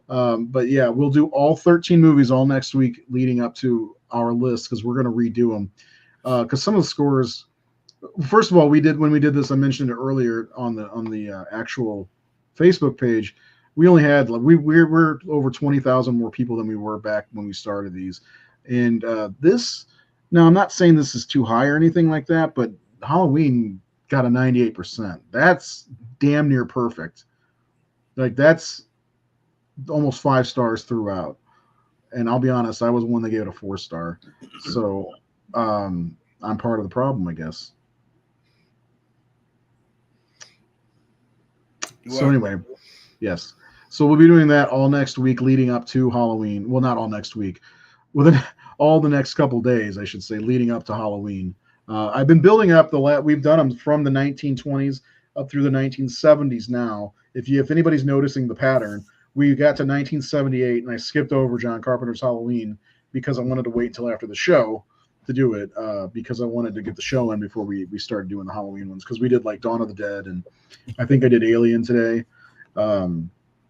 But yeah, we'll do all 13 movies all next week leading up to our list because we're going to redo them. Because some of the scores, first of all, when we did this, I mentioned it earlier on the actual Facebook page. We only had we're over 20,000 more people than we were back when we started these, and this. Now, I'm not saying this is too high or anything like that, but Halloween got a 98%. That's damn near perfect. Like that's almost 5 stars throughout. And I'll be honest, I was one that gave it a 4-star. So I'm part of the problem, I guess. So anyway, yes. So we'll be doing that all next week leading up to Halloween. Well, not all next week. Within all the next couple days, I should say, leading up to Halloween. I've been building up we've done them from the 1920s up through the 1970s now. If anybody's noticing the pattern, we got to 1978 and I skipped over John Carpenter's Halloween because I wanted to wait until after the show to do it because I wanted to get the show in before we started doing the Halloween ones because we did like Dawn of the Dead and I think I did Alien today,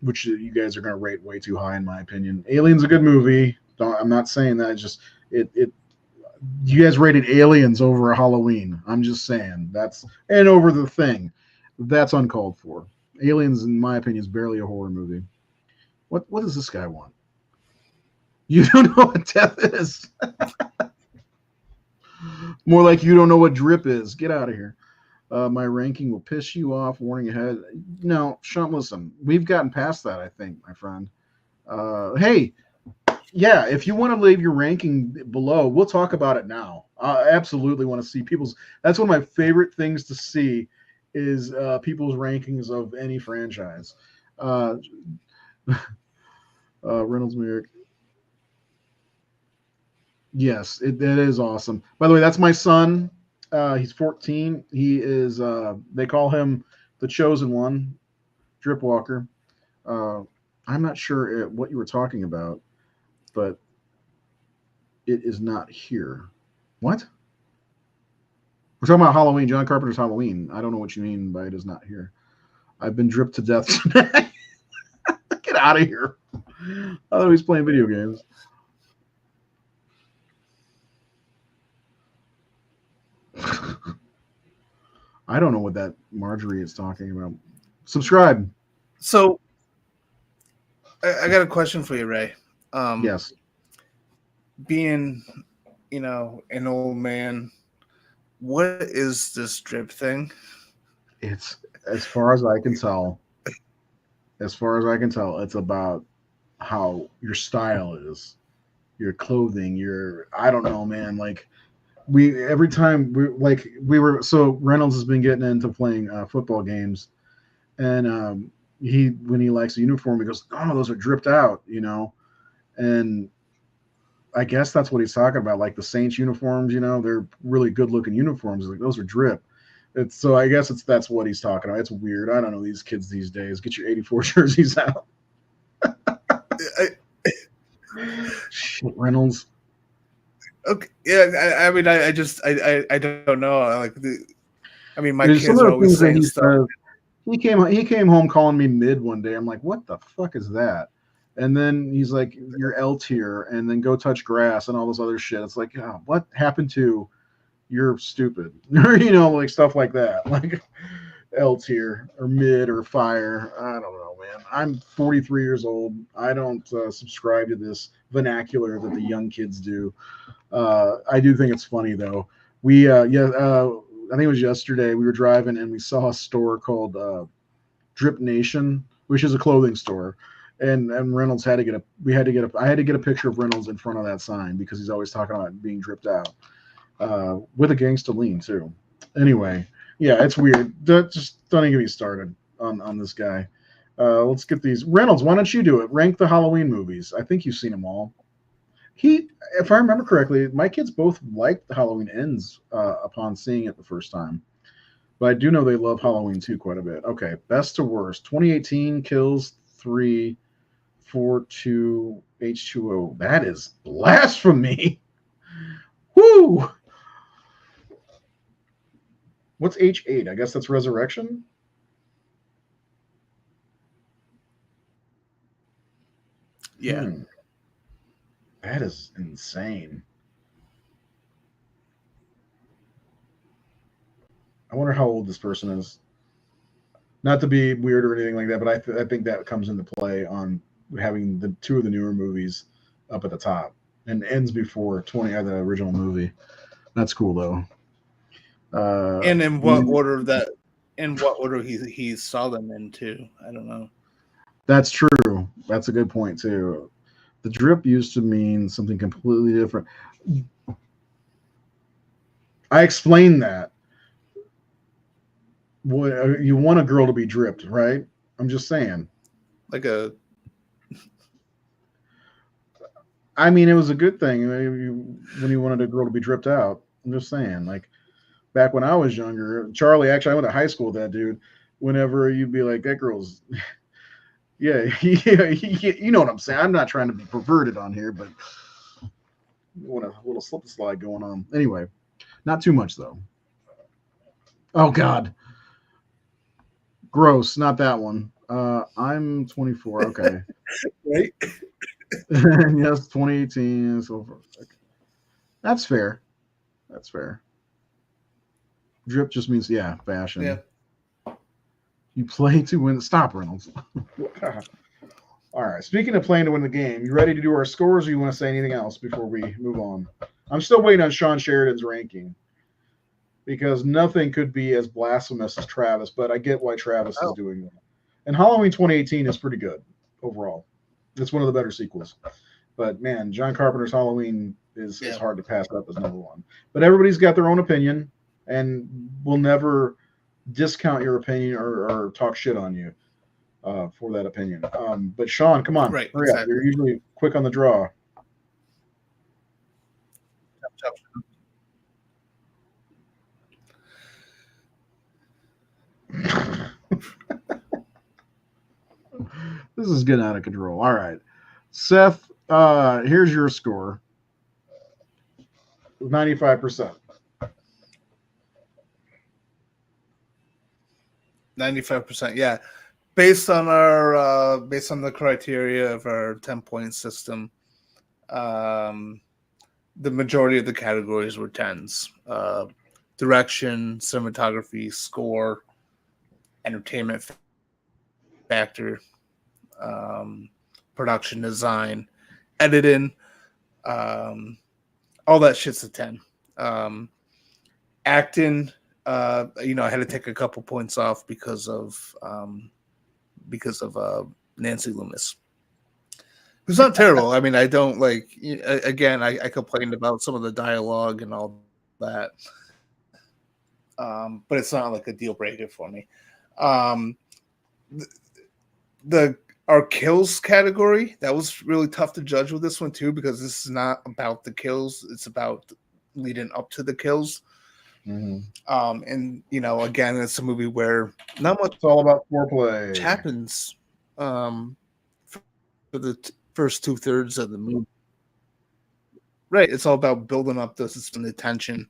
which you guys are going to rate way too high in my opinion. Alien's a good movie. I'm not saying that. It's just you guys rated Aliens over Halloween. I'm just saying and over The Thing. That's uncalled for. Aliens, in my opinion, is barely a horror movie. What does this guy want? You don't know what death is. More like you don't know what drip is. Get out of here. My ranking will piss you off. Warning ahead. No, Sean, listen. We've gotten past that, I think, my friend. Hey, yeah, if you want to leave your ranking below, we'll talk about it now. I absolutely want to see people's. That's one of my favorite things to see is people's rankings of any franchise. Uh, Reynolds Merrick. Yes, that is awesome. By the way, that's my son. He's 14. He is. They call him the chosen one, Drip Walker. I'm not sure what you were talking about, but it is not here. What? We're talking about Halloween. John Carpenter's Halloween. I don't know what you mean by it is not here. I've been dripped to death today. Get out of here. I thought he's playing video games. I don't know what that Marjorie is talking about. Subscribe. So, I got a question for you, Ray. Yes. Being, an old man, what is this drip thing? It's, as far as I can tell, it's about how your style is, your clothing, I don't know, man. Like, every time so Reynolds has been getting into playing football games, and when he likes a uniform, he goes, "Oh, those are dripped out," and I guess that's what he's talking about, like the Saints uniforms. They're really good looking uniforms. Like those are drip. So I guess that's what he's talking about. It's weird. I don't know these kids these days. Get your '84 jerseys out. Shit, Reynolds. Okay, yeah. I mean, I just I don't know. My kids are always saying stuff. He came home calling me mid one day. I'm like, what the fuck is that? And then he's like, you're L tier, and then go touch grass and all this other shit. It's like, oh, what happened to you're stupid? Like stuff like that. Like L tier or mid or fire. I don't know, man. I'm 43 years old. I don't subscribe to this vernacular that the young kids do. I do think it's funny though. I think it was yesterday. We were driving and we saw a store called Drip Nation, which is a clothing store. And Reynolds I had to get a picture of Reynolds in front of that sign because he's always talking about being dripped out with a gangsta lean too. Anyway, yeah, it's weird. Just don't even get me started on this guy. Let's get these. Reynolds, why don't you do it? Rank the Halloween movies. I think you've seen them all. If I remember correctly, my kids both liked the Halloween Ends upon seeing it the first time. But I do know they love Halloween 2 quite a bit. Okay, best to worst. 2018 Kills 3, 4-2, H2O. That is blasphemy. Woo! What's H8? I guess that's Resurrection? Yeah. That is insane. I wonder how old this person is. Not to be weird or anything like that, but I think that comes into play on having the two of the newer movies up at the top and ends before 20 of the original movie. That's cool though. And in what order he saw them in too? I don't know. That's true. That's a good point too. The drip used to mean something completely different. I explained that. You want a girl to be dripped, right? I'm just saying. I mean, it was a good thing when you wanted a girl to be dripped out. I'm just saying, like back when I was younger, Charlie. Actually, I went to high school with that dude. Whenever you'd be like, that girl's, yeah, you know what I'm saying. I'm not trying to be perverted on here, but want a little slip and slide going on. Anyway, not too much though. Oh God. Gross, not that one. I'm 24. Okay. Right? Yes, 2018 and so forth. Okay. That's fair. That's fair. Drip just means fashion. Yeah. You play to win. Stop, Reynolds. All right. Speaking of playing to win the game, you ready to do our scores, or you want to say anything else before we move on? I'm still waiting on Sean Sheridan's ranking because nothing could be as blasphemous as Travis, but I get why Travis is doing that. And Halloween 2018 is pretty good overall. It's one of the better sequels. But man, John Carpenter's Halloween is hard to pass up as number one. But everybody's got their own opinion, and we'll never discount your opinion or talk shit on you for that opinion. But Sean, come on, hurry up. You're usually quick on the draw. This is getting out of control. All right. Seth, here's your score. 95%. 95%, yeah. Based on the criteria of our 10-point system, the majority of the categories were 10s. Direction, cinematography, score, entertainment factor, production design, editing, all that shit's a 10. Acting, I had to take a couple points off because of Nancy Loomis. Who's not terrible. I mean, I don't like. Again, I complained about some of the dialogue and all that, but it's not like a deal breaker for me. Our kills category, that was really tough to judge with this one too, because this is not about the kills; it's about leading up to the kills. Mm-hmm. And again, it's a movie where not much. It's all about foreplay. Happens for the first 2/3 of the movie. Right, it's all about building up the tension,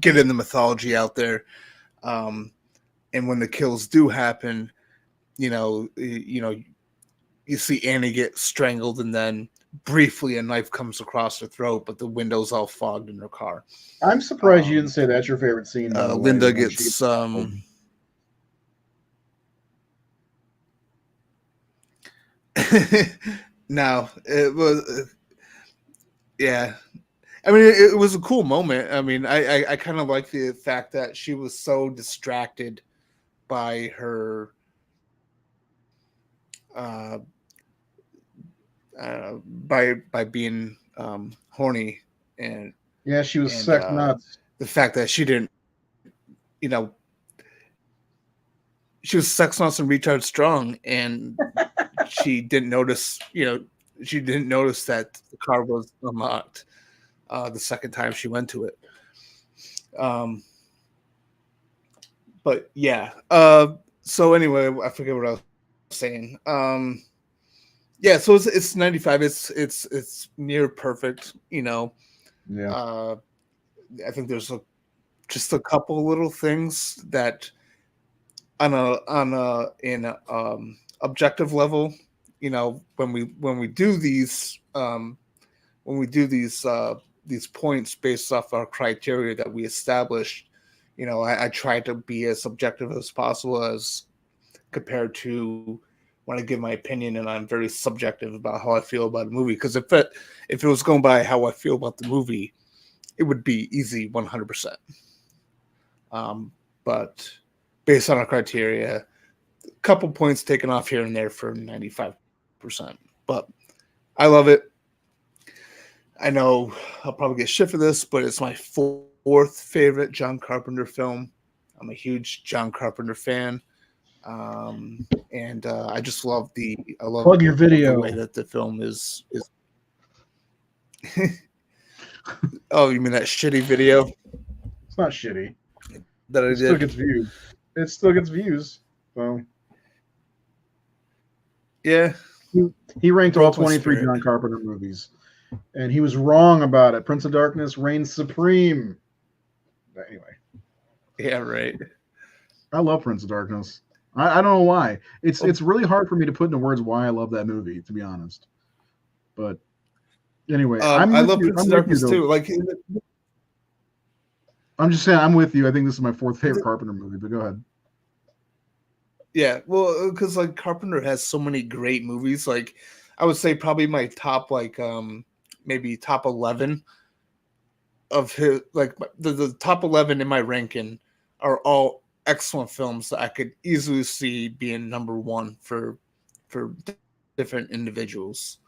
getting the mythology out there, and when the kills do happen, you see Annie get strangled, and then briefly a knife comes across her throat, but the window's all fogged in her car. I'm surprised you didn't say that's your favorite scene. Linda gets no, it was yeah. I mean, it was a cool moment. I mean, I kind of like the fact that she was so distracted by her by being horny, and she was sex nuts. The fact that she didn't, she was sex nuts and retard strong, and she didn't notice, she didn't notice that the car was unlocked the second time she went to it. But yeah. So anyway, I forget what I was saying. Yeah, so it's 95. It's near perfect, Yeah. I think there's just a couple little things that on a objective level, when we do these these points based off our criteria that we established, I try to be as subjective as possible as compared to when I give my opinion, and I'm very subjective about how I feel about a movie. Because if it was going by how I feel about the movie, it would be easy 100%. But based on our criteria, a couple points taken off here and there for 95%. But I love it. I know I'll probably get shit for this, but it's my fourth favorite John Carpenter film. I'm a huge John Carpenter fan. And I just love plug your video. The way that the film is. Oh, you mean that shitty video? It's not shitty. That I did. Still gets views. It still gets views. So yeah, he ranked all 23 John Carpenter movies, and he was wrong about it. Prince of Darkness reigns supreme. But anyway. Yeah, right. I love Prince of Darkness. I don't know why. It's really hard for me to put into words why I love that movie, to be honest. But anyway, I love Prince of Darkness too. Like, I'm just saying, I'm with you. I think this is my fourth favorite Carpenter movie. But go ahead. Yeah, well, because like Carpenter has so many great movies. Like, I would say probably my top maybe top 11 of his the top 11 in my ranking are all excellent films that I could easily see being number one for different individuals.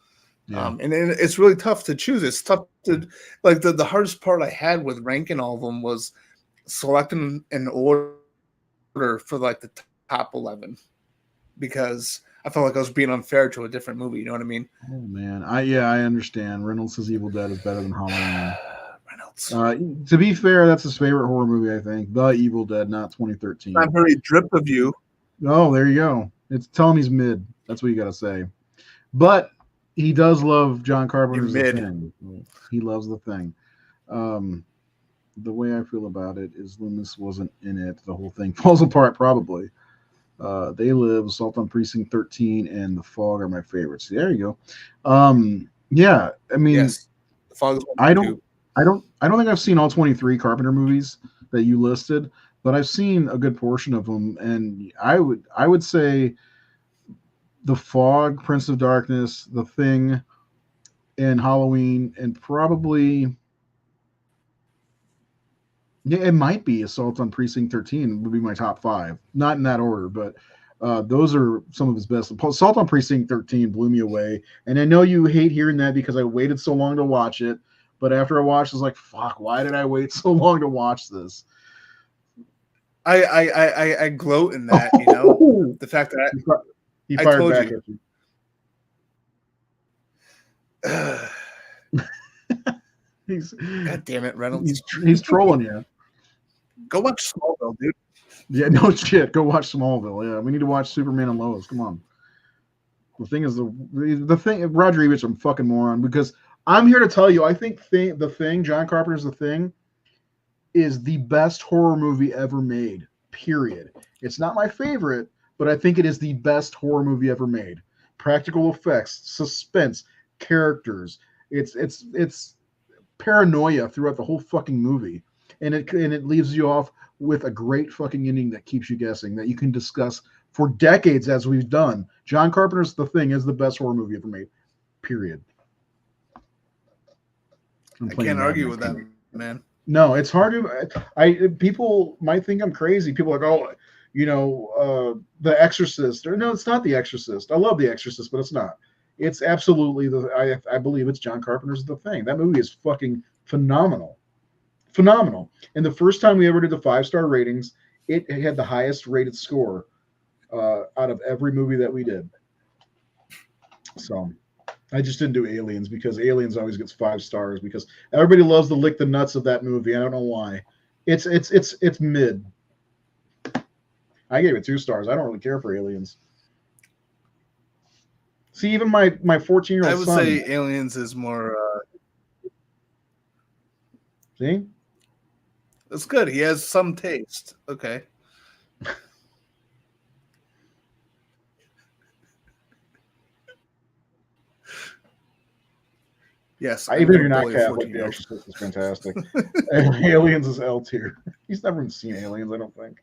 Yeah. And it's really tough to choose. It's tough to like the hardest part I had with ranking all of them was selecting an order for like the top 11 because I felt like I was being unfair to a different movie. You know what I mean? Oh man, I understand. Reynolds' Evil Dead is better than Halloween. Reynolds. To be fair, that's his favorite horror movie. I think The Evil Dead, not 2013. Not very drip of you. Oh, there you go. It's tell him he's mid. That's what you got to say. But he does love John Carpenter's The Thing. He loves The Thing. The way I feel about it is Loomis wasn't in it. The whole thing falls apart probably. They Live, Assault on Precinct 13, and The Fog are my favorites. There you go. Yeah, I mean, yes, The Fog is I don't think I've seen all 23 Carpenter movies that you listed, but I've seen a good portion of them, and I would say The Fog, Prince of Darkness, The Thing, and Halloween, and probably it might be Assault on Precinct 13 would be my top 5. Not in that order, but those are some of his best. Assault on Precinct 13 blew me away, and I know you hate hearing that because I waited so long to watch it. But after I watched, I was like, "Fuck! Why did I wait so long to watch this?" I gloat in that, you know, the fact that he fired back you. at you. God damn it, Reynolds! He's trolling you. Go watch Smallville, dude. Yeah, no shit. Go watch Smallville. Yeah, we need to watch Superman and Lois. Come on. The thing is, the thing, Roger Ebert, I'm fucking moron because I'm here to tell you, I think The Thing, John Carpenter's The Thing, is the best horror movie ever made, period. It's not my favorite, but I think it is the best horror movie ever made. Practical effects, suspense, characters. It's paranoia throughout the whole fucking movie. And it leaves you off with a great fucking ending that keeps you guessing, that you can discuss for decades as we've done. John Carpenter's The Thing is the best horror movie ever made, period. I can't argue with that, man. No, it's hard to. People might think I'm crazy. People are like, oh, you know, The Exorcist. Or no, it's not The Exorcist. I love The Exorcist, but it's not. It's absolutely I believe it's John Carpenter's The Thing. That movie is fucking phenomenal, phenomenal. And the first time we ever did the 5-star ratings, it had the highest rated score out of every movie that we did. So. I just didn't do Aliens because Aliens always gets 5 stars because everybody loves to lick the nuts of that movie. I don't know why. It's mid. I gave it 2 stars. I don't really care for Aliens. See, even my 14-year-old I would son, say Aliens is more. See, it's good. He has some taste. Okay. Yes, even if you're not Catholic, The Exorcist is fantastic. Aliens is L tier. He's never even seen Aliens, I don't think.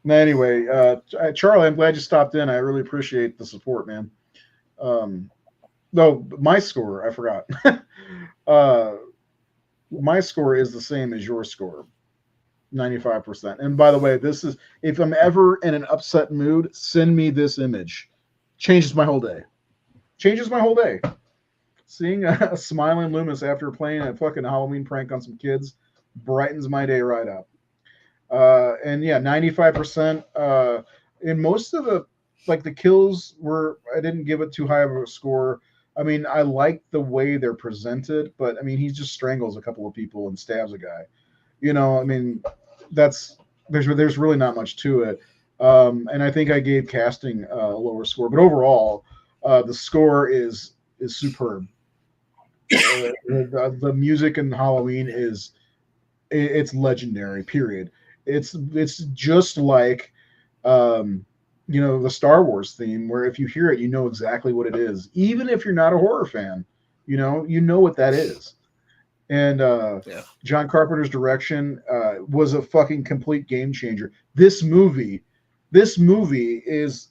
Anyway, Charlie, I'm glad you stopped in. I really appreciate the support, man. Though my score, I forgot. My score is the same as your score, 95%. And by the way, this is if I'm ever in an upset mood, send me this image. Changes my whole day. Changes my whole day. Seeing a smiling Loomis after playing a fucking Halloween prank on some kids brightens my day right up. And yeah, 95%. In most of the kills I didn't give it too high of a score. I mean, I like the way they're presented, but I mean, he just strangles a couple of people and stabs a guy. You know, I mean, there's really not much to it. And I think I gave casting a lower score, but overall, the score is superb. The music in Halloween it's legendary. Period. It's just like the Star Wars theme, where if you hear it, you know exactly what it is, even if you're not a horror fan. You know what that is. And Yeah. John Carpenter's direction was a fucking complete game changer. This movie is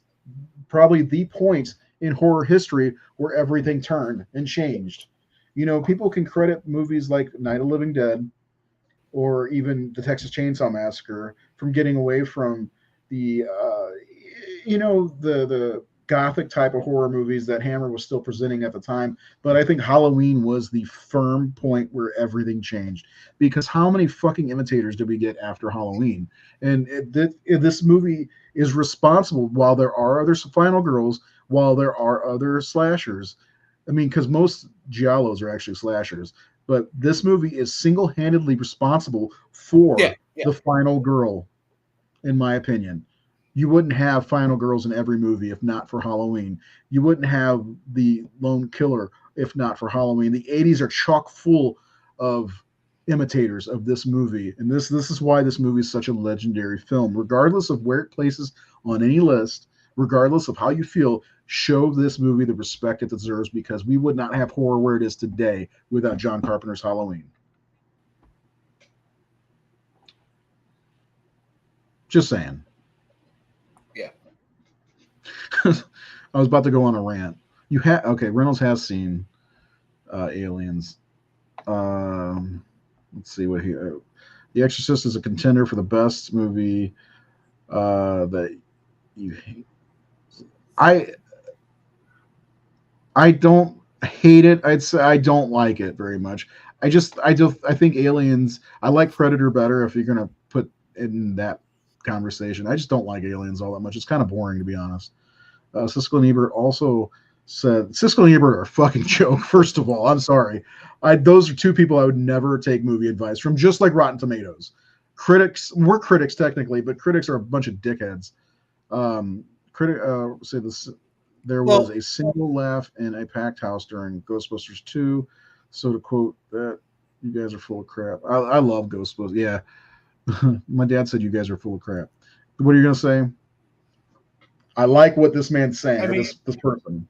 probably the point in horror history where everything turned and changed. People can credit movies like Night of the Living Dead or even the Texas Chainsaw Massacre from getting away from the the gothic type of horror movies that Hammer was still presenting at the time. But I think Halloween was the firm point where everything changed. Because how many fucking imitators did we get after Halloween? And this movie is responsible. While there are other final girls, while there are other slashers, I mean, because most giallos are actually slashers, but this movie is single-handedly responsible Yeah. for Yeah. the final girl, in my opinion. You wouldn't have final girls in every movie if not for Halloween. You wouldn't have the lone killer if not for Halloween. The 80s are chock full of imitators of this movie, and this is why this movie is such a legendary film. Regardless of where it places on any list, regardless of how you feel, show this movie the respect it deserves, because we would not have horror where it is today without John Carpenter's Halloween. Just saying. Yeah. I was about to go on a rant. Okay. Reynolds has seen Aliens. Let's see what he. The Exorcist is a contender for the best movie that you. I I don't hate it. I'd say I don't like it very much. I think Aliens. I like Predator better if you're gonna put in that conversation. I just don't like Aliens all that much. It's kind of boring, to be honest. Siskel and Ebert also said Siskel and Ebert are a fucking joke. First of all, I'm sorry. Those are two people I would never take movie advice from. Just like Rotten Tomatoes, we're critics technically, but critics are a bunch of dickheads. Say this. There was Well, a single laugh in a packed house during Ghostbusters 2. So to quote that, you guys are full of crap. I love Ghostbusters. Yeah, my dad said you guys are full of crap. What are you gonna say? I like what this man's saying, I or mean, this person.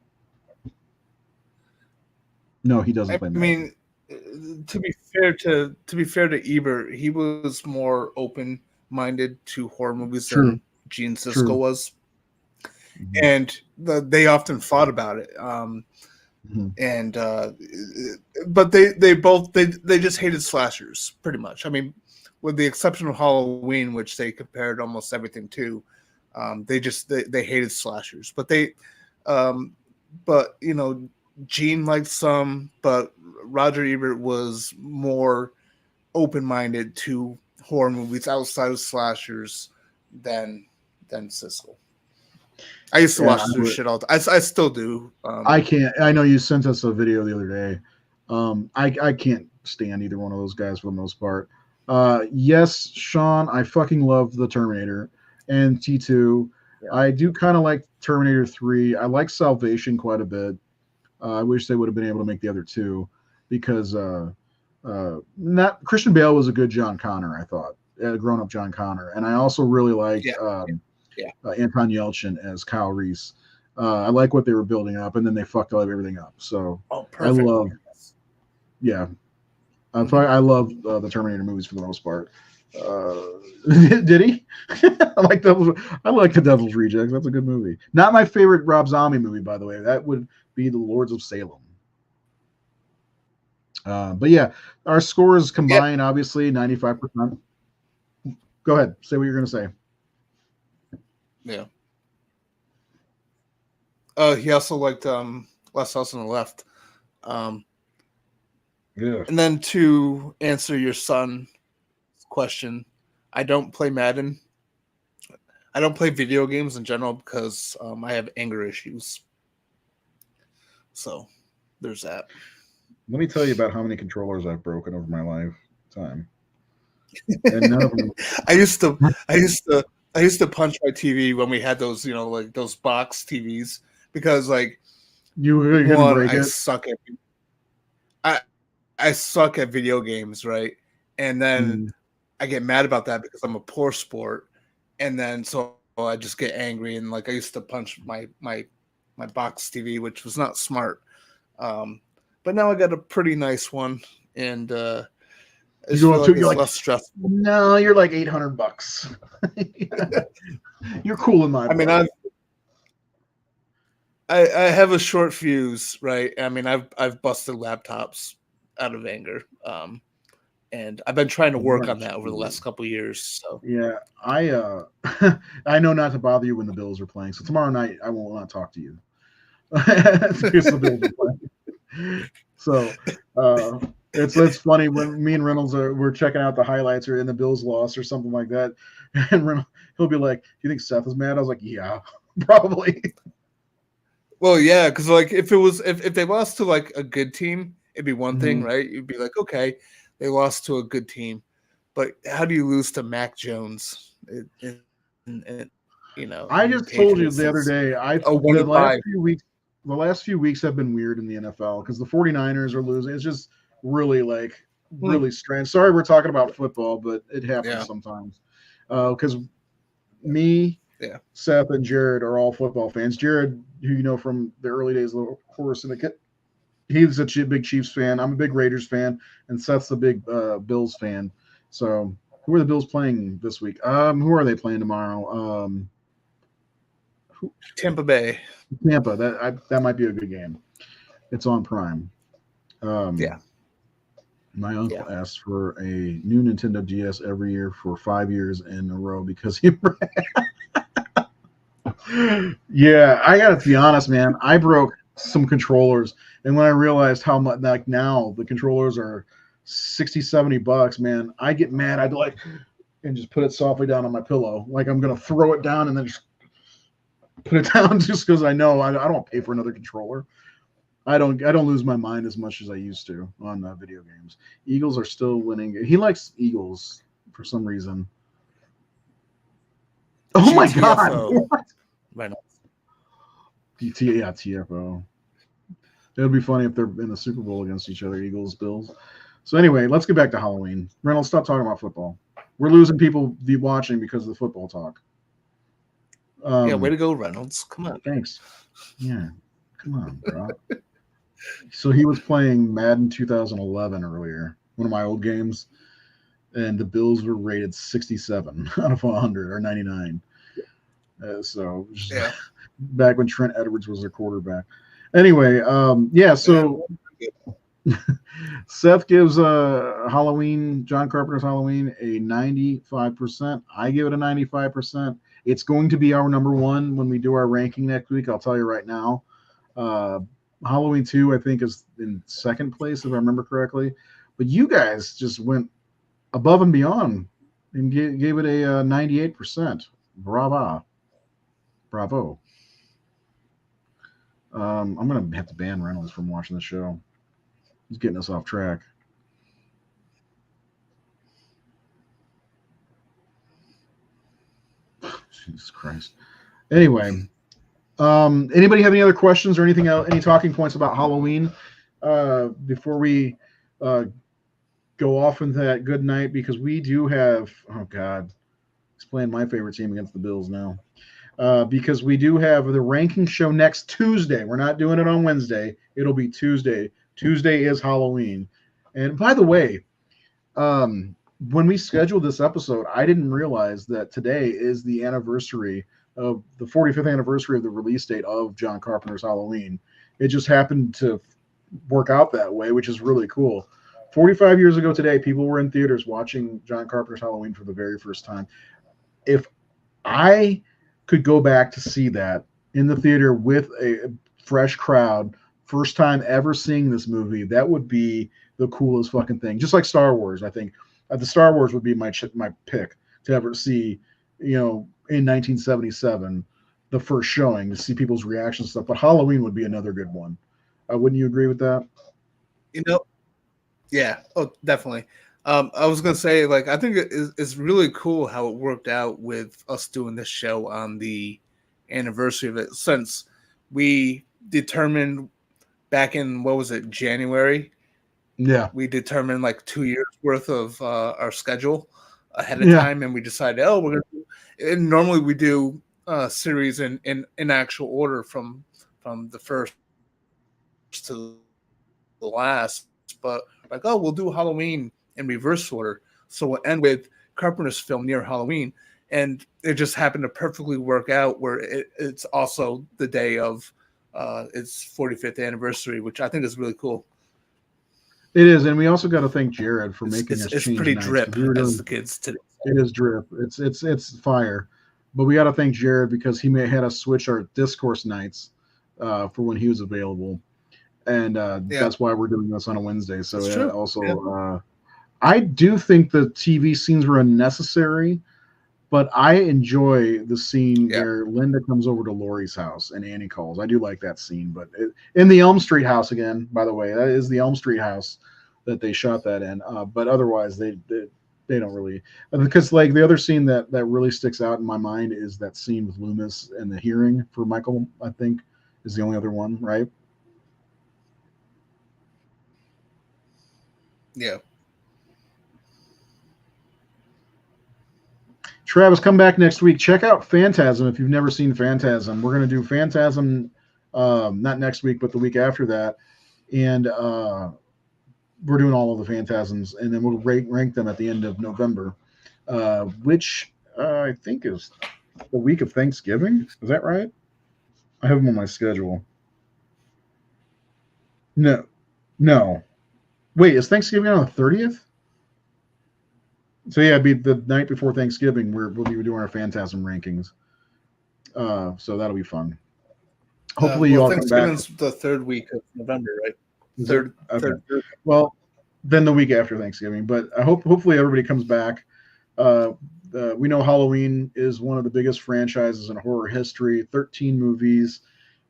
No, he doesn't I play Madden. mean, to be fair to Ebert, he was more open minded to horror movies True, than Gene Siskel true. was, Mhm, and they often fought about it. mhm. And but they just hated slashers pretty much. I mean, with the exception of Halloween, which they compared almost everything to, they hated slashers. Um, but Gene liked some, but Roger Ebert was more open minded to horror movies outside of slashers than than Siskel. I used to Yeah, watch their shit all. I still do. I can't. I know you sent us a video the other day. I can't stand either one of those guys for the most part. Yes, Sean, I fucking love the Terminator and T2. Yeah. I do kind of like Terminator 3. I like Salvation quite a bit. I wish they would have been able to make the other two, because not Christian Bale was a good John Connor. I thought, grown up John Connor, and I also really liked Yeah. Yeah. Anton Yelchin as Kyle Reese. I like what they were building up, and then they fucked everything up. So Oh, I perfect. love, yeah, Mhm. I love the Terminator movies for the most part. Uh, did he? I like the Devil's Rejects. That's a good movie. Not my favorite Rob Zombie movie, by the way. That would be The Lords of Salem. But yeah, our scores Yep. combined, obviously 95%. Go ahead, say what you're gonna say. Yeah. He also liked Last House on the Left. Um, Yeah. and then to answer your son's question, I don't play Madden. I don't play video games in general because I have anger issues. So there's that. Let me tell you about how many controllers I've broken over my lifetime, and none of them. I used to, I used to, I used to punch my TV when we had those, like those box TVs, because like You couldn't one, break it. I I suck at video games, right? And then Mm. I get mad about that because I'm a poor sport, and then so I just get angry, and like I used to punch my box TV, which was not smart. Um, but now I got a pretty nice one, and I You just go feel up like to it's you're like, less stressful. no, you're like $800. You're cool in my I mean, book. I have a short fuse, right? I mean, I've busted laptops out of anger, and I've been trying to work on that over the last couple of years. So Yeah, I I know not to bother you when the Bills are playing. So tomorrow night I will not talk to you. Because the Bills are playing. So it's funny when me and Reynolds we're checking out the highlights or in the Bills loss or something like that, and Reynolds, he'll be like, "Do you think Seth is mad?" I was like, "Yeah, probably." well, yeah, because like if they lost to like a good team, it'd be one thing, right? You'd be like, okay, they lost to a good team, but how do you lose to Mac Jones? I And the just told you Patriots the other is day, a the last 1-5. few weeks the last few weeks have been weird in the NFL because the 49ers are losing. It's just really really strange. Sorry we're talking about football, but it happens Yeah, sometimes. Because me, yeah, Seth, and Jared are all football fans. Jared, who you know from the early days of the Horror Syndicate, he's a big Chiefs fan. I'm a big Raiders fan, and Seth's a big Bills fan. So, who are the Bills playing this week? Who are they playing tomorrow? Tampa Bay. Tampa. That might be a good game. It's on Prime. Yeah, My uncle yeah. asked for a new Nintendo DS every year for 5 years in a row because he. Yeah, I got to be honest, man. I broke some controllers, and when I realized how much, like now the controllers are 60, $70, man, I get mad. I'd like and just put it softly down on my pillow, like I'm gonna throw it down and then just put it down, just because I know I don't pay for another controller. I don't lose my mind as much as I used to on video games. Eagles are still winning. He likes Eagles for some reason. Oh my god! GTFO. Right now. Yeah, TFO. It would be funny if they're in the Super Bowl against each other, Eagles, Bills. So anyway, let's get back to Halloween. Reynolds, stop talking about football. We're losing people watching because of the football talk. Yeah, way to go, Reynolds. Come on. Thanks. Yeah, come on, bro. So he was playing Madden 2011 earlier, one of my old games, and the Bills were rated 67 out of 100 or 99. So Yeah. back when Trent Edwards was their quarterback. Anyway, yeah. So Seth gives John Carpenter's Halloween a 95%. I give it a 95%. It's going to be our number one when we do our ranking next week. I'll tell you right now. Uh, Halloween 2, I think, is in second place, if I remember correctly. But you guys just went above and beyond and gave it a 98%. Bravo. Bravo. I'm going to have to ban Reynolds from watching the show. He's getting us off track. Jesus Christ. Anyway, anybody have any other questions or anything else, any talking points about Halloween before we go off into that good night? Because we do have, oh God, he's playing my favorite team against the Bills now. Because we do have the ranking show next Tuesday. We're not doing it on Wednesday. It'll be Tuesday. Tuesday is Halloween. And by the way, when we scheduled this episode, I didn't realize that today is the anniversary of the 45th anniversary of the release date of John Carpenter's Halloween. It just happened to work out that way, which is really cool. 45 years ago today, people were in theaters watching John Carpenter's Halloween for the very first time. If I could go back to see that in the theater with a fresh crowd, first time ever seeing this movie, that would be the coolest fucking thing. Just like Star Wars, I think the Star Wars would be my pick to ever see. In 1977, the first showing to see people's reactions and stuff. But Halloween would be another good one. Wouldn't you agree with that? Yeah. Oh, definitely. I was gonna say, like, I think it's really cool how it worked out with us doing this show on the anniversary of it, since we determined back in, what was it, January? Yeah. We determined like 2 years worth of our schedule ahead of time, and we decided, oh, we're gonna. And normally we do series in actual order from the first to the last. but like, oh, we'll do Halloween in reverse order. So we'll end with Carpenter's film Near Halloween. And it just happened to perfectly work out where it's also the day of its 45th anniversary, which I think is really cool. It is, and we also got to thank Jared for making us It's change pretty nights. drip, We were as doing, the kids today. it is drip. It's fire. But we got to thank Jared because he had us switch our discourse nights for when he was available, and that's why we're doing this on a Wednesday. So also, I do think the TV scenes were unnecessary, but I enjoy the scene where Linda comes over to Laurie's house and Annie calls. I do like that scene, but in the Elm Street house again, by the way, that is the Elm Street house that they shot that in. But otherwise, they don't really, because like the other scene that really sticks out in my mind is that scene with Loomis and the hearing for Michael. I think is the only other one, right? Yeah. Travis, come back next week. Check out Phantasm if you've never seen Phantasm. We're going to do Phantasm not next week, but the week after that. And we're doing all of the Phantasms, and then we'll rank them at the end of November, which I think is the week of Thanksgiving. Is that right? I have them on my schedule. No. Wait, is Thanksgiving on the 30th? So yeah, it'd be the night before Thanksgiving. We'll be doing our Phantasm rankings. So that'll be fun. Hopefully, you all come back. Thanksgiving's the third week of November, right? Third. Well, then the week after Thanksgiving. But hopefully everybody comes back. We know Halloween is one of the biggest franchises in horror history. 13 movies,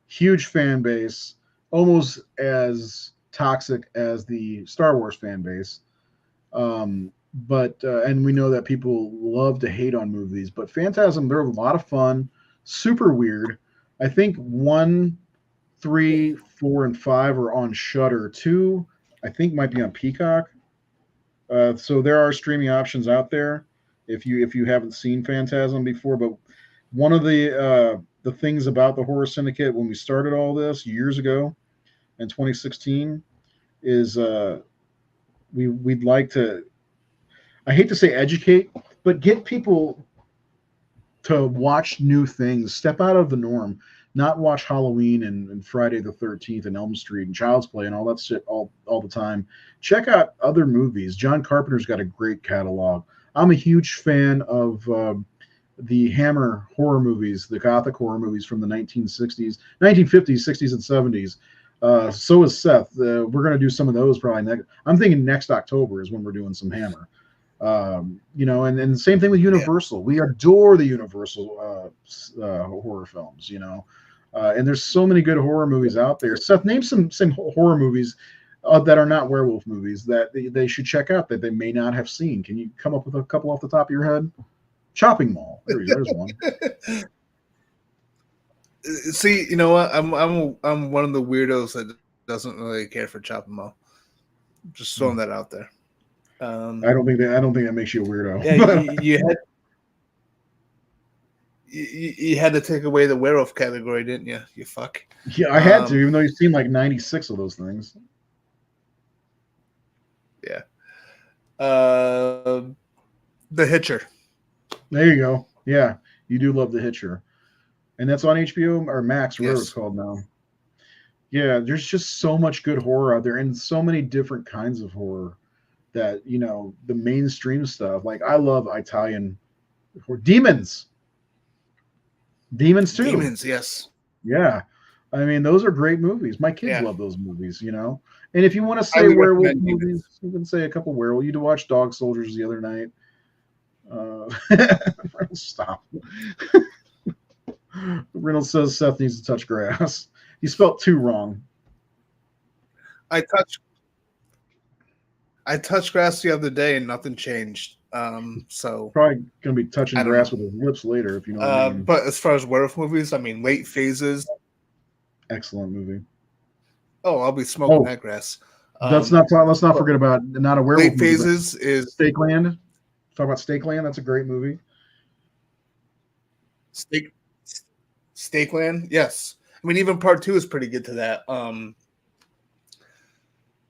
huge fan base, almost as toxic as the Star Wars fan base. But and we know that people love to hate on movies, but Phantasm, they're a lot of fun, super weird. I think 1, 3, 4, and 5 are on Shudder. 2, I think, might be on Peacock. So there are streaming options out there if you haven't seen Phantasm before. But one of the things about the Horror Syndicate when we started all this years ago in 2016 is we'd like to, I hate to say educate, but get people to watch new things, step out of the norm, not watch Halloween and Friday the 13th and Elm Street and Child's Play and all that shit all the time. Check out other movies. John Carpenter's got a great catalog. I'm a huge fan of the Hammer horror movies, the Gothic horror movies from the 1950s, 60s, and 70s. So is Seth. We're going to do some of those probably next. I'm thinking next October is when we're doing some Hammer. And the same thing with Universal. We adore the Universal horror films, and there's so many good horror movies out there. Seth, name some horror movies that are not werewolf movies that they should check out that they may not have seen. Can you come up with a couple off the top of your head? Chopping Mall. There's one. See, you know what? I'm one of the weirdos that doesn't really care for Chopping Mall. Just throwing that out there. I don't think that makes you a weirdo. Yeah, you had to take away the werewolf category, didn't you? You fuck. Yeah, I had to, even though you've seen like 96 of those things. Yeah. The Hitcher. There you go. Yeah, you do love The Hitcher, and that's on HBO or Max, whatever it's called now. Yeah, there's just so much good horror out there, and so many different kinds of horror. That the mainstream stuff, like I love Italian horror. Demons too. Demons, yes. Yeah, I mean those are great movies. My kids love those movies, And if you want to say werewolf movies, you can say a couple werewolf. You watch Dog Soldiers the other night. Stop. Reynolds says Seth needs to touch grass. He spelled two wrong. I touched grass the other day and nothing changed. So probably gonna be touching grass with his lips later, if you know what I mean. But as far as werewolf movies, I mean, Late Phases. Excellent movie. Oh, I'll be smoking that grass. Let's not forget about not a werewolf. Late Phases is Stakeland. Talk about Stakeland. That's a great movie. Stakeland, yes. I mean, even part 2 is pretty good to that.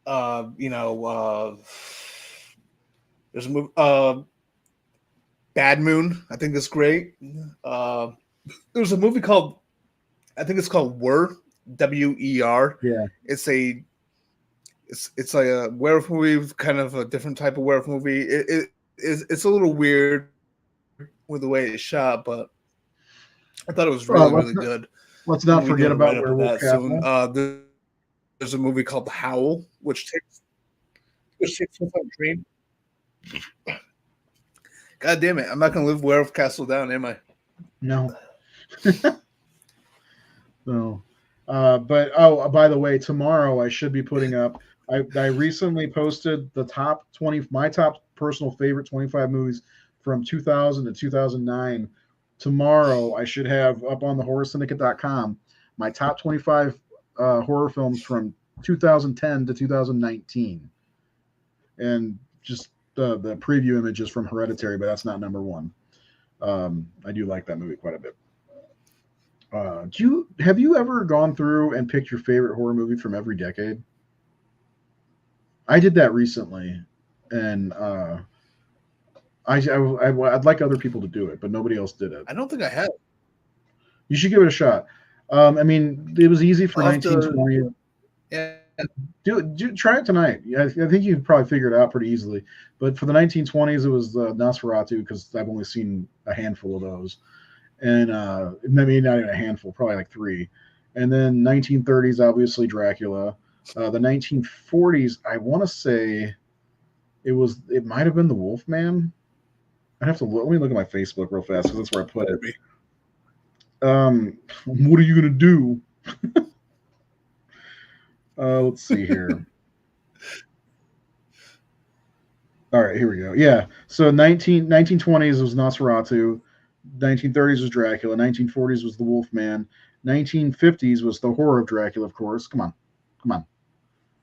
You know, there's a movie, Bad Moon. I think it's great. Uh, there's a movie called, I think it's called WER. Yeah. It's a it's like a werewolf movie, kind of a different type of werewolf movie. It's a little weird with the way it's shot, but I thought it was really really Well, good. And let's we not doing a forget write up about of that Werewolf soon. Castle. There's a movie called The Howl, which takes place on a train. God damn it! I'm not gonna live Werewolf Castle down, am I? No. No. But by the way, tomorrow I should be putting up. I recently posted the top 20, my top personal favorite 25 movies from 2000 to 2009. Tomorrow I should have up on the horrorsyndicate.com my top 25 horror films from 2010 to 2019, and just the preview images from Hereditary, but that's not number one. I do like that movie quite a bit. Have you ever gone through and picked your favorite horror movie from every decade? I did that recently, and I'd like other people to do it, but nobody else did it. I don't think I have. You should give it a shot. I mean, it was easy for I'll have to. 1920. Yeah, Try it tonight. Yeah, I think you could probably figure it out pretty easily. But for the 1920s, it was Nosferatu because I've only seen a handful of those, and maybe not even a handful, probably like three. And then 1930s, obviously Dracula. The 1940s, I want to say it might have been the Wolfman. I'd have to look. Let me look at my Facebook real fast because that's where I put it. What are you gonna do? Let's see here. All right, here we go. Yeah. So 1920s was Nosferatu, 1930s was Dracula, 1940s was The Wolfman, 1950s was The Horror of Dracula, of course. Come on. Come on.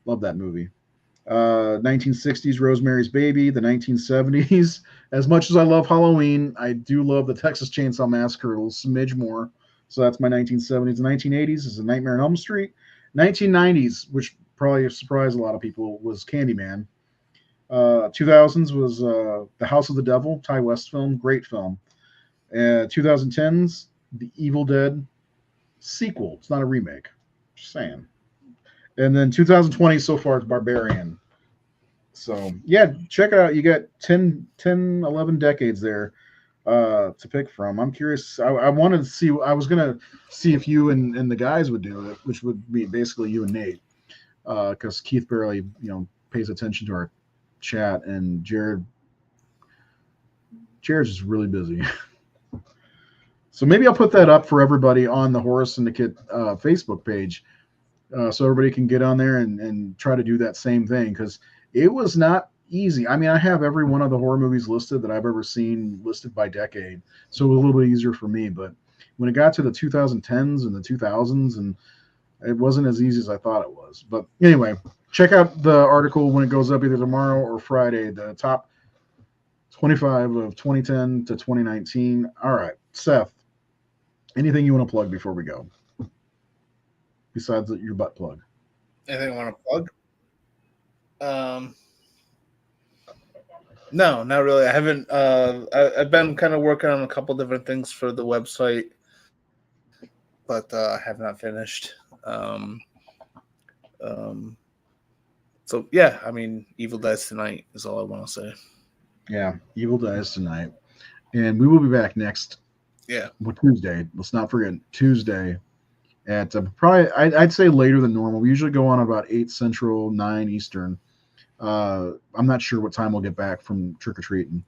Love that movie. 1960s Rosemary's Baby, the 1970s. As much as I love Halloween, I do love the Texas Chainsaw Massacre a little smidge more. So that's my 1970s. The 1980s is A Nightmare on Elm Street. 1990s, which probably surprised a lot of people, was Candyman. 2000s was The House of the Devil, Ty West film, great film. 2010s, The Evil Dead sequel. It's not a remake. Just saying. And then 2020 so far is Barbarian. So yeah, check it out. You got 11 decades there to pick from. I'm curious. I wanted to see. I was gonna see if you and the guys would do it, which would be basically you and Nate, because Keith barely pays attention to our chat, and Jared's just really busy. So maybe I'll put that up for everybody on the Horror Syndicate Facebook page, so everybody can get on there and try to do that same thing, because it was not easy. I mean, I have every one of the horror movies listed that I've ever seen listed by decade, so it was a little bit easier for me. But when it got to the 2010s and the 2000s, and it wasn't as easy as I thought it was. But anyway, check out the article when it goes up either tomorrow or Friday, the top 25 of 2010 to 2019. All right, Seth, anything you want to plug before we go? Besides your butt plug. anything I want to plug? Um, no, not really. I haven't. I've been kind of working on a couple different things for the website, but I have not finished. Um, so yeah, I mean, Evil Dies Tonight is all I want to say. Yeah, Evil Dies Tonight. And we will be back next Tuesday. Let's not forget Tuesday at probably I'd say later than normal. We usually go on about 8 Central, 9 Eastern. I'm not sure what time we'll get back from trick or treating,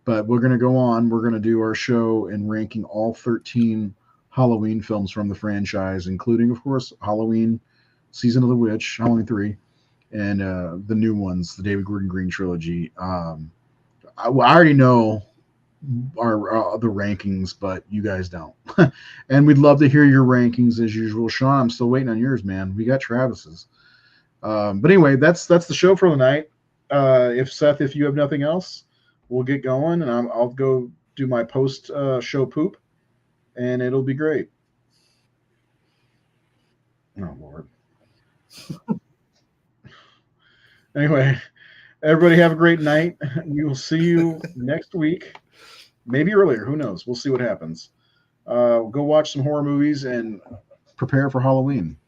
but we're going to go on. We're going to do our show and ranking all 13 Halloween films from the franchise, including, of course, Halloween, Season of the Witch, Halloween 3, and the new ones, the David Gordon Green trilogy. I already know our the rankings, but you guys don't. And we'd love to hear your rankings as usual. Sean, I'm still waiting on yours, man. We got Travis's. But anyway, that's the show for the night. If you have nothing else, we'll get going, and I'll go do my post show poop, and it'll be great. Oh Lord. Anyway, everybody have a great night. We will see you next week. Maybe earlier. Who knows? We'll see what happens. Go watch some horror movies and prepare for Halloween.